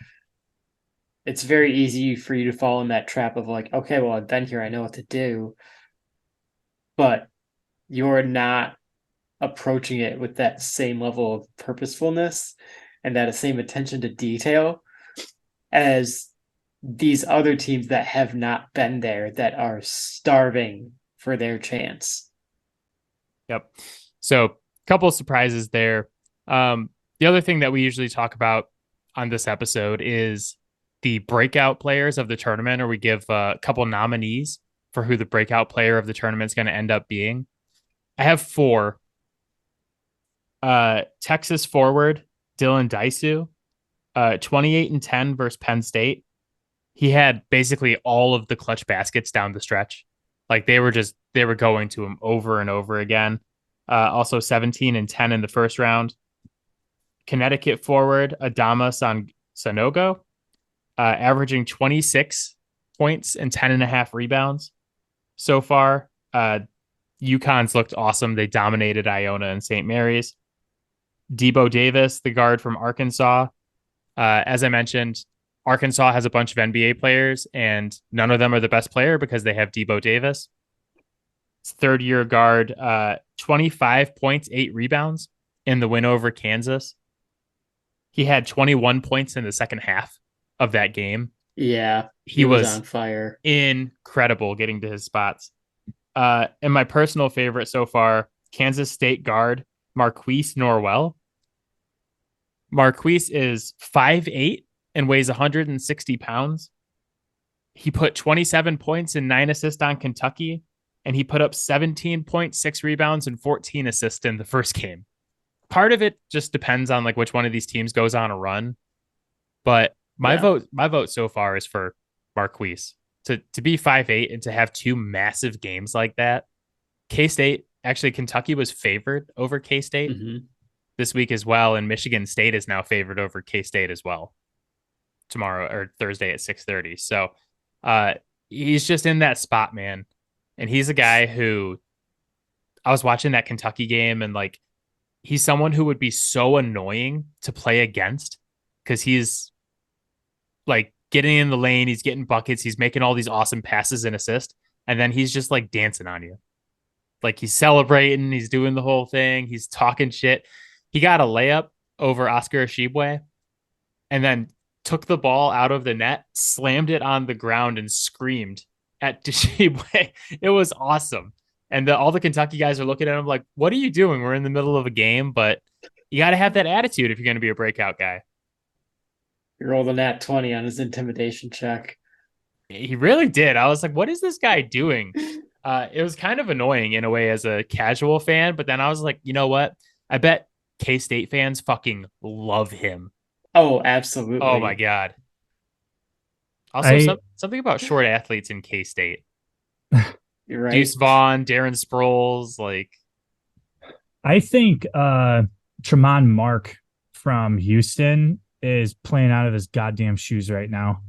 Speaker 3: it's very easy for you to fall in that trap of like, okay, well, I've been here, I know what to do, but you're not approaching it with that same level of purposefulness and that same attention to detail as these other teams that have not been there, that are starving for their chance.
Speaker 1: Yep. So a couple of surprises there. The other thing that we usually talk about on this episode is the breakout players of the tournament, or we give a couple nominees for who the breakout player of the tournament is going to end up being. I have 4. Texas forward Dylan Daisu, 28-10 versus Penn State. He had basically all of the clutch baskets down the stretch. Like they were going to him over and over again. Also 17-10 in the first round. Connecticut forward Adama Sanogo, averaging 26 points and 10.5 rebounds so far. UConn's looked awesome. They dominated Iona and St. Mary's. Debo Davis, the guard from Arkansas. As I mentioned, Arkansas has a bunch of NBA players, and none of them are the best player because they have Debo Davis. It's third-year guard, 25 points, 8 rebounds in the win over Kansas. He had 21 points in the second half of that game.
Speaker 3: Yeah,
Speaker 1: he was
Speaker 3: on fire.
Speaker 1: Incredible getting to his spots. And my personal favorite so far, Kansas State guard Marquise Norwell. Marquise is 5'8" and weighs 160 pounds. He put 27 points and 9 assists on Kentucky, and he put up 17.6 rebounds and 14 assists in the first game. Part of it just depends on like which one of these teams goes on a run, but my vote so far is for Marquise to be 5'8" and to have 2 massive games like that. K-State, actually Kentucky was favored over K-State this week as well, and Michigan State is now favored over K-State as well tomorrow or Thursday at 6:30. So he's just in that spot, man. And he's a guy who I was watching that Kentucky game, and like he's someone who would be so annoying to play against because he's like getting in the lane, he's getting buckets, he's making all these awesome passes and assists, and then he's just like dancing on you. Like he's celebrating, he's doing the whole thing, he's talking shit. He got a layup over Oscar Ashibwe and then took the ball out of the net, slammed it on the ground, and screamed at Ashibwe. It was awesome. And all the Kentucky guys are looking at him like, what are you doing? We're in the middle of a game, but you got to have that attitude if you're going to be a breakout guy.
Speaker 3: He rolled a nat 20 on his intimidation check.
Speaker 1: He really did. I was like, what is this guy doing? It was kind of annoying in a way as a casual fan, but then I was like, you know what? I bet K-State fans fucking love him.
Speaker 3: Oh, absolutely.
Speaker 1: Oh my God. Also, something about short athletes in K-State.
Speaker 3: You're right.
Speaker 1: Deuce Vaughn, Darren Sproles, like.
Speaker 2: I think Tremont Mark from Houston is playing out of his goddamn shoes right now.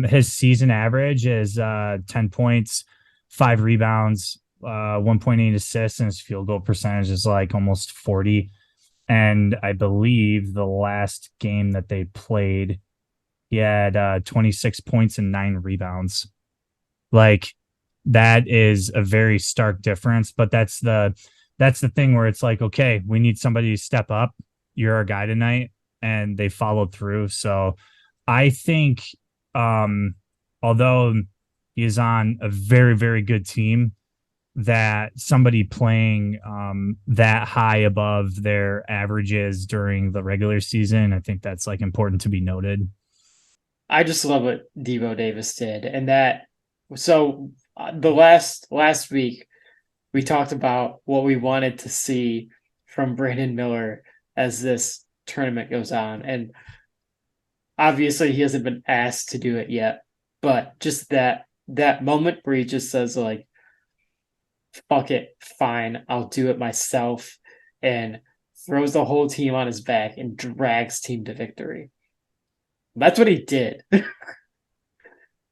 Speaker 2: His season average is 10 points, 5 rebounds, 1.8 assists, and his field goal percentage is like almost 40. And I believe the last game that they played, he had 26 points and 9 rebounds. Like, that is a very stark difference. But that's the thing where it's like, okay, we need somebody to step up. You're our guy tonight, and they followed through. So I think, although he is on a very, very good team, that somebody playing that high above their averages during the regular season, I think that's like important to be noted.
Speaker 3: I just love what Devo Davis did, and that so the last week we talked about what we wanted to see from Brandon Miller as this tournament goes on, and obviously he hasn't been asked to do it yet, but just that moment where he just says like, "Fuck it, fine, I'll do it myself," and throws the whole team on his back and drags team to victory. That's what he did.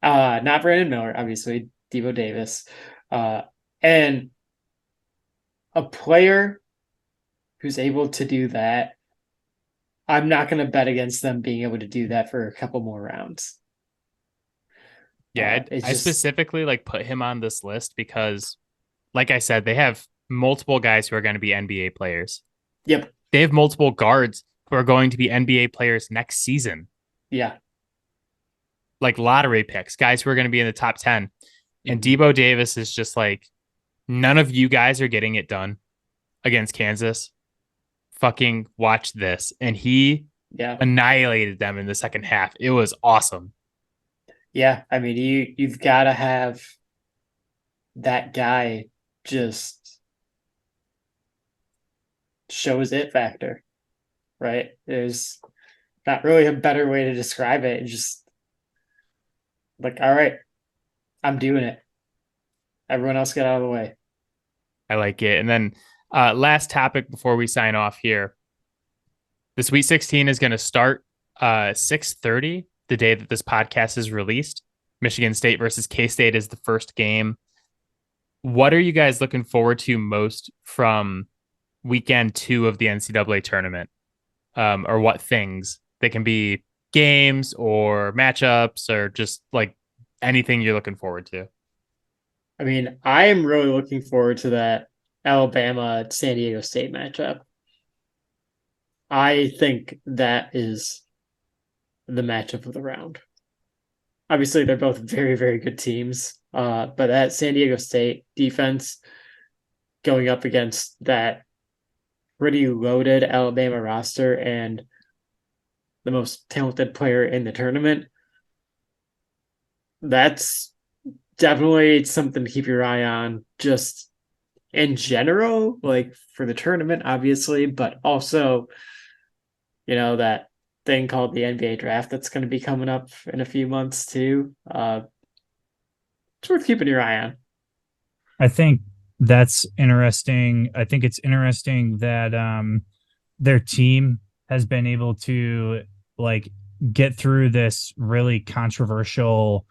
Speaker 3: Not Brandon Miller, obviously, Devo Davis. And a player who's able to do that, I'm not going to bet against them being able to do that for a couple more rounds.
Speaker 1: Yeah,
Speaker 3: It's
Speaker 1: I
Speaker 3: just,
Speaker 1: specifically like put him on this list because, like I said, they have multiple guys who are going to be NBA players.
Speaker 3: yep,
Speaker 1: They have multiple guards who are going to be NBA players next season,
Speaker 3: yeah.
Speaker 1: like lottery picks, guys who are going to be in the top 10. And
Speaker 3: Mhm.
Speaker 1: Debo Davis is just like, none of you guys are getting it done against Kansas. Fucking watch this. And he
Speaker 3: Yeah,
Speaker 1: annihilated them in the second half. It was awesome.
Speaker 3: yeah. I mean, you've got to have that guy just show his it factor, right? There's not really a better way to describe it. It's just like, all right, I'm doing it. Everyone else get out of the way.
Speaker 1: I like it. And then last topic before we sign off here. The Sweet 16 is going to start 6:30 the day that this podcast is released. Michigan State versus K-State is the first game. What are you guys looking forward to most from weekend 2 of the NCAA tournament? Or what things? They can be games or matchups or just like anything you're looking forward to.
Speaker 3: I mean, I am really looking forward to that Alabama San Diego State matchup. I think that is the matchup of the round. Obviously, they're both very, very good teams. But that San Diego State defense going up against that pretty loaded Alabama roster and the most talented player in the tournament, that's definitely something to keep your eye on. Just in general, like for the tournament, obviously, but also, that thing called the NBA draft that's going to be coming up in a few months too. It's worth keeping your eye on.
Speaker 2: I think that's interesting. I think it's interesting that their team has been able to like get through this really controversial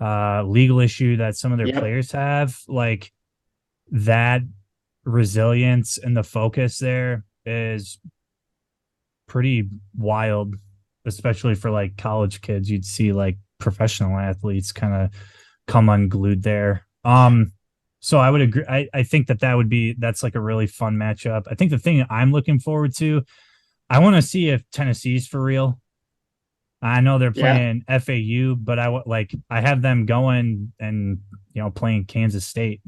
Speaker 2: legal issue that some of their
Speaker 3: Yep.
Speaker 2: players have. Like that resilience and the focus there is pretty wild, especially for like college kids. You'd see like professional athletes kind of come unglued there. So I would agree. I think that's like a really fun matchup. I think the thing I'm looking forward to, I want to see if Tennessee's for real. I know they're
Speaker 3: Yeah.
Speaker 2: playing FAU, but I have them going and playing Kansas State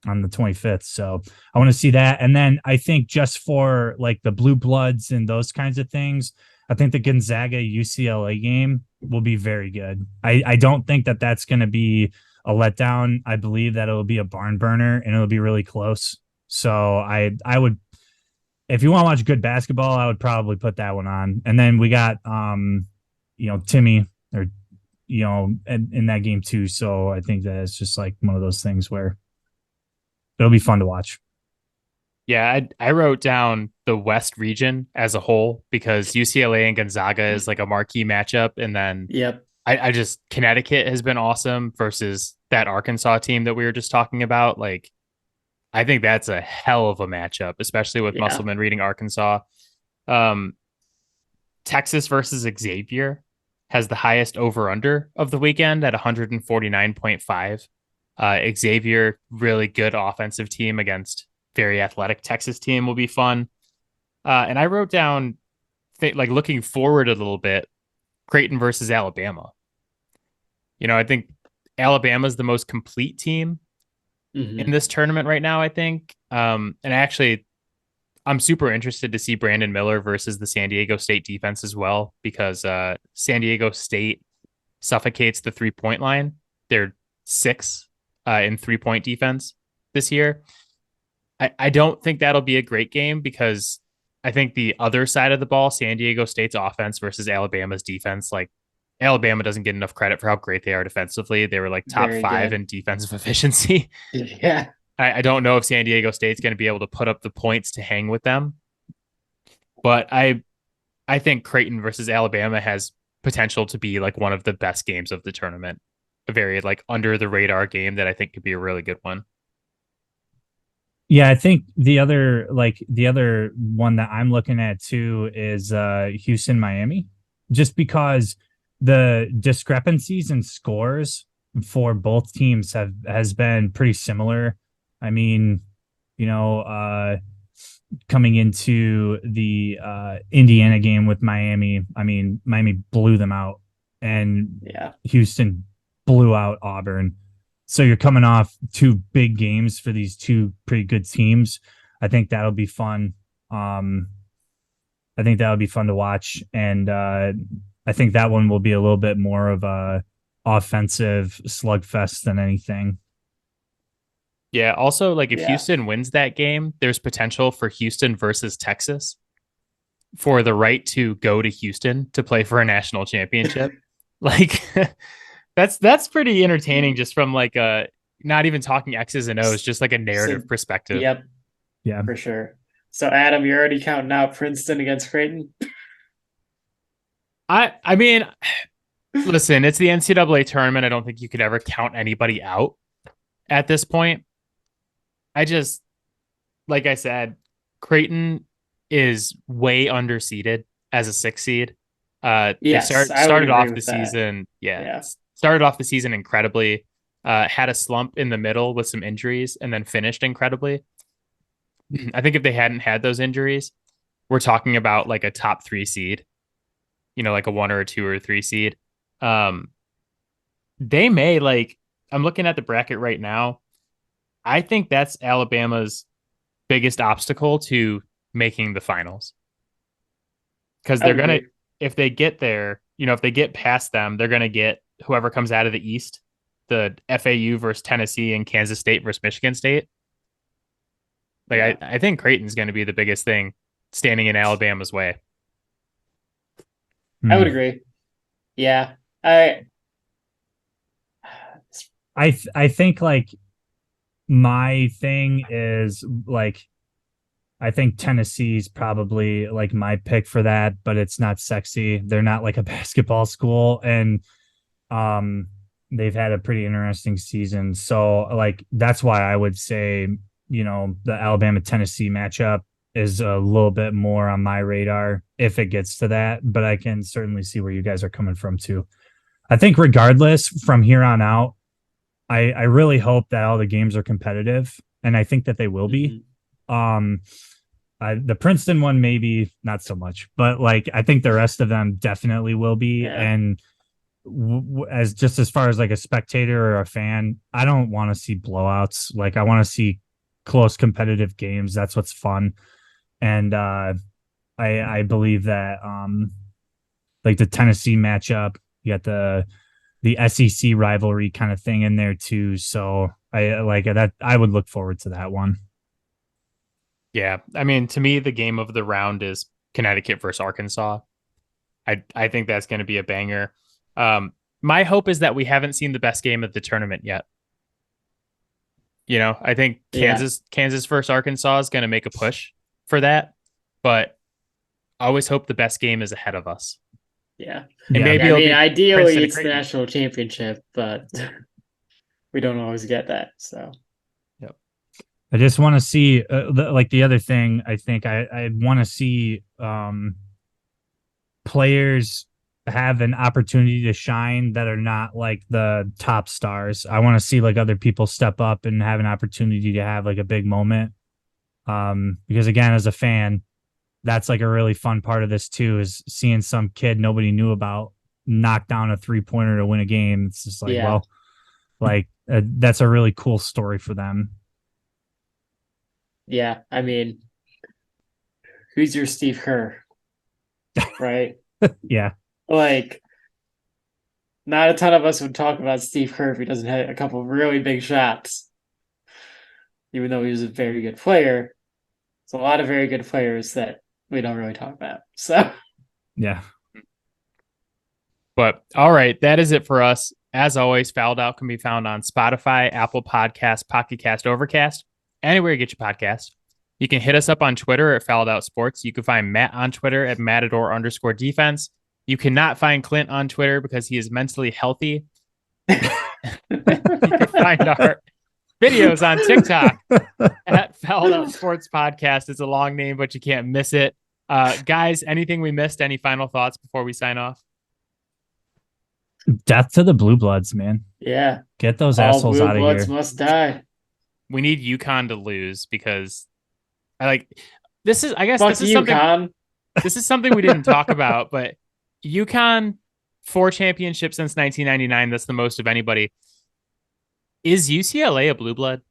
Speaker 2: on the 25th. So I want to see that. And then I think just for like the blue bloods and those kinds of things, I think the Gonzaga UCLA game will be very good. I don't think that that's going to be a letdown. I believe that it'll be a barn burner and it'll be really close. So I would, if you want to watch good basketball, I would probably put that one on. And then we got Timmy or in that game too. So I think that it's just like one of those things where it'll be fun to watch.
Speaker 1: Yeah, I wrote down the West region as a whole because UCLA and Gonzaga is like a marquee matchup. And then
Speaker 3: Yep.
Speaker 1: I just, Connecticut has been awesome versus that Arkansas team that we were just talking about. Like, I think that's a hell of a matchup, especially with
Speaker 3: Yeah.
Speaker 1: Musselman reading Arkansas. Um, Texas versus Xavier has the highest over under of the weekend at 149.5. Xavier, really good offensive team against very athletic Texas team will be fun. And I wrote down, like looking forward a little bit, Creighton versus Alabama. I think Alabama's the most complete team in
Speaker 3: Hmm.
Speaker 1: this tournament right now, I think. And actually, I'm super interested to see Brandon Miller versus the San Diego State defense as well, because San Diego State suffocates the 3-point line. They're six in 3-point defense this year. I don't think that'll be a great game because I think the other side of the ball, San Diego State's offense versus Alabama's defense, like Alabama doesn't get enough credit for how great they are defensively. They were like top
Speaker 3: Very
Speaker 1: 5
Speaker 3: good.
Speaker 1: in defensive efficiency.
Speaker 3: Yeah.
Speaker 1: I don't know if San Diego State's going to be able to put up the points to hang with them, but I think Creighton versus Alabama has potential to be like one of the best games of the tournament. A very like under the radar game that I think could be a really good one.
Speaker 2: Yeah, I think the other one that I'm looking at too is Houston Miami, just because the discrepancies in scores for both teams has been pretty similar. I mean, you know, coming into the Indiana game with Miami, I mean, Miami blew them out and
Speaker 3: Yeah.
Speaker 2: Houston blew out Auburn. So you're coming off two big games for these two pretty good teams. I think that'll be fun. Um, I think that'll be fun to watch, and I think that one will be a little bit more of a offensive slugfest than anything.
Speaker 1: Yeah. Also, like if
Speaker 3: Yeah.
Speaker 1: Houston wins that game, there's potential for Houston versus Texas for the right to go to Houston to play for a national championship. Like that's pretty entertaining just from like a not even talking X's and O's, just like a
Speaker 3: So,
Speaker 1: narrative perspective.
Speaker 3: yep,
Speaker 2: Yeah,
Speaker 3: for sure. So, Adam, you're already counting out Princeton against Creighton?
Speaker 1: I mean, listen, it's the NCAA tournament. I don't think you could ever count anybody out at this point. I just like I said, Creighton is way underseeded as a 6 seed. They
Speaker 3: Yes, I would
Speaker 1: started
Speaker 3: agree
Speaker 1: off the
Speaker 3: with that.
Speaker 1: season, yeah,
Speaker 3: Yeah.
Speaker 1: started off the season incredibly. Had a slump in the middle with some injuries, and then finished incredibly. I think if they hadn't had those injuries, we're talking about like a top 3 seed, like a 1 or a 2 or a 3 seed. Um, they may like. I'm looking at the bracket right now. I think that's Alabama's biggest obstacle to making the finals because
Speaker 3: I
Speaker 1: they're
Speaker 3: would
Speaker 1: gonna
Speaker 3: agree.
Speaker 1: if they get there, if they get past them, they're gonna get whoever comes out of the East, the FAU versus Tennessee and Kansas State versus Michigan State. Like
Speaker 3: Yeah,
Speaker 1: I think Creighton's going to be the biggest thing standing in Alabama's way.
Speaker 3: I would
Speaker 2: Hmm.
Speaker 3: agree. Yeah. I
Speaker 2: I think like my thing is like I think Tennessee's probably like my pick for that, but it's not sexy. They're not like a basketball school, and um, they've had a pretty interesting season. So like that's why I would say the Alabama Tennessee matchup is a little bit more on my radar if it gets to that. But I can certainly see where you guys are coming from too. I think regardless from here on out, I really hope that all the games are competitive, and I think that they will be.
Speaker 3: mhm.
Speaker 2: Um, the Princeton one, maybe not so much, but like I think the rest of them definitely will be.
Speaker 3: Yeah.
Speaker 2: And as far as like a spectator or a fan, I don't want to see blowouts. Like I want to see close competitive games. That's what's fun. And I believe that like the Tennessee matchup, you got the SEC rivalry kind of thing in there too. So I like that. I would look forward to that one.
Speaker 1: Yeah, I mean, to me, the game of the round is Connecticut versus Arkansas. I think that's going to be a banger. My hope is that we haven't seen the best game of the tournament yet. I think
Speaker 3: Yeah.
Speaker 1: Kansas versus Arkansas is going to make a push for that, but I always hope the best game is ahead of us,
Speaker 3: Yeah.
Speaker 1: and
Speaker 2: Yeah.
Speaker 1: maybe
Speaker 3: Yeah. I
Speaker 1: it'll
Speaker 3: mean,
Speaker 1: be
Speaker 3: ideally,
Speaker 1: Princeton and
Speaker 3: it's the
Speaker 1: Creighton.
Speaker 3: national championship, but we don't always get that. So,
Speaker 1: Yep.
Speaker 2: I just want to see like the other thing. I think I want to see players have an opportunity to shine that are not like the top stars. I want to see like other people step up and have an opportunity to have like a big moment. Because again, as a fan, that's like a really fun part of this too, is seeing some kid nobody knew about knock down a 3-pointer to win a game. It's just like, well, like that's a really cool story for them.
Speaker 3: Yeah, I mean, who's your Steve Kerr? Right?
Speaker 2: Yeah.
Speaker 3: Like, not a ton of us would talk about Steve Kerr if he doesn't hit a couple of really big shots. Even though he was a very good player, there's a lot of very good players that we don't really talk about. So,
Speaker 2: yeah.
Speaker 1: But all right, that is it for us. As always, Fouled Out can be found on Spotify, Apple Podcasts, Pocket Cast, Overcast, anywhere you get your podcast. You can hit us up on Twitter at Fouled Out Sports. You can find Matt on Twitter at Matador_defense. You cannot find Clint on Twitter because he is mentally healthy. You can find our videos on TikTok at Fouled Out Sports Podcast. It's a long name, but you can't miss it. Guys, anything we missed? Any final thoughts before we sign off?
Speaker 2: Death to the Blue Bloods, man.
Speaker 3: yeah.
Speaker 2: Get those
Speaker 3: All
Speaker 2: assholes
Speaker 3: Blue
Speaker 2: out of
Speaker 3: Bloods
Speaker 2: here.
Speaker 3: must die.
Speaker 1: We need UConn to lose because I like this is I guess
Speaker 3: Fuck
Speaker 1: this is something
Speaker 3: UConn.
Speaker 1: this is something we didn't talk about, but UConn 4 championships since 1999. That's the most of anybody. Is UCLA a blue blood?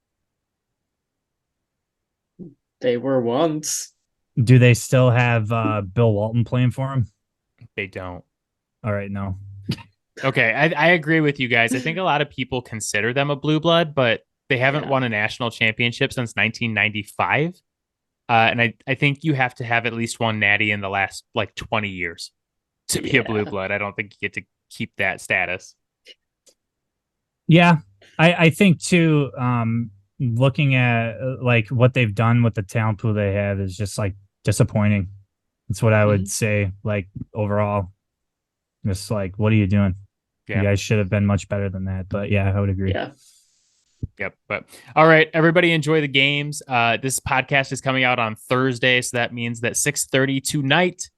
Speaker 3: They were once.
Speaker 2: Do they still have Bill Walton playing for them?
Speaker 1: They don't.
Speaker 2: All right, no.
Speaker 1: Okay, I agree with you guys. I think a lot of people consider them a blue blood, but they haven't won a national championship since 1995. And I think you have to have at least one natty in the last like 20 years to be a blue blood. I don't think you get to keep that status.
Speaker 2: Yeah, I think too, looking at like what they've done with the talent pool they have is just like disappointing. That's what I would say, like overall. Just like, what are you doing? Yeah. You guys should have been much better than that. But yeah, I would agree.
Speaker 3: Yeah.
Speaker 1: Yep. But all right, everybody enjoy the games. This podcast is coming out on Thursday, so that means that 6:30 tonight,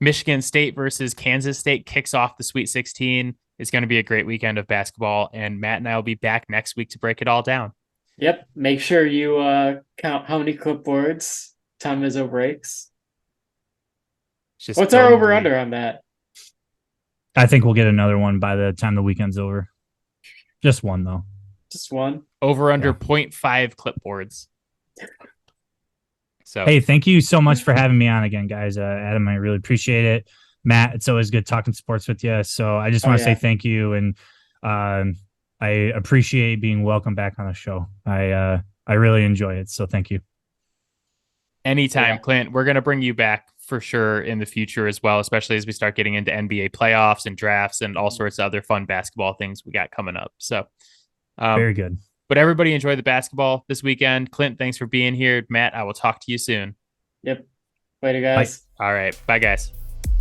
Speaker 1: Michigan State versus Kansas State kicks off the Sweet 16. It's going to be a great weekend of basketball, and Matt and I will be back next week to break it all down.
Speaker 3: Yep. Make sure you count how many clipboards Tom Izzo breaks. What's our over-under on that?
Speaker 2: I think we'll get another one by the time the weekend's over. Just one, though.
Speaker 3: Just one.
Speaker 1: Over under 0.5 clipboards. So
Speaker 2: hey, thank you so much for having me on again, guys. Adam, I really appreciate it. Matt, it's always good talking sports with you. So I just want to say thank you, and I appreciate being welcome back on the show. I really enjoy it. So thank you.
Speaker 1: Anytime, Clint. We're going to bring you back for sure in the future as well, especially as we start getting into NBA playoffs and drafts and all sorts of other fun basketball things we got coming up. So
Speaker 2: very good.
Speaker 1: But everybody enjoy the basketball this weekend. Clint, thanks for being here. Matt, I will talk to you soon.
Speaker 3: Yep. Later, guys.
Speaker 1: Bye. All right. Bye, guys.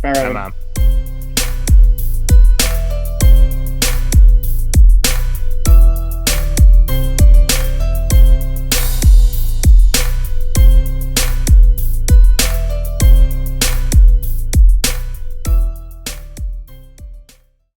Speaker 3: Bye,
Speaker 1: Mom.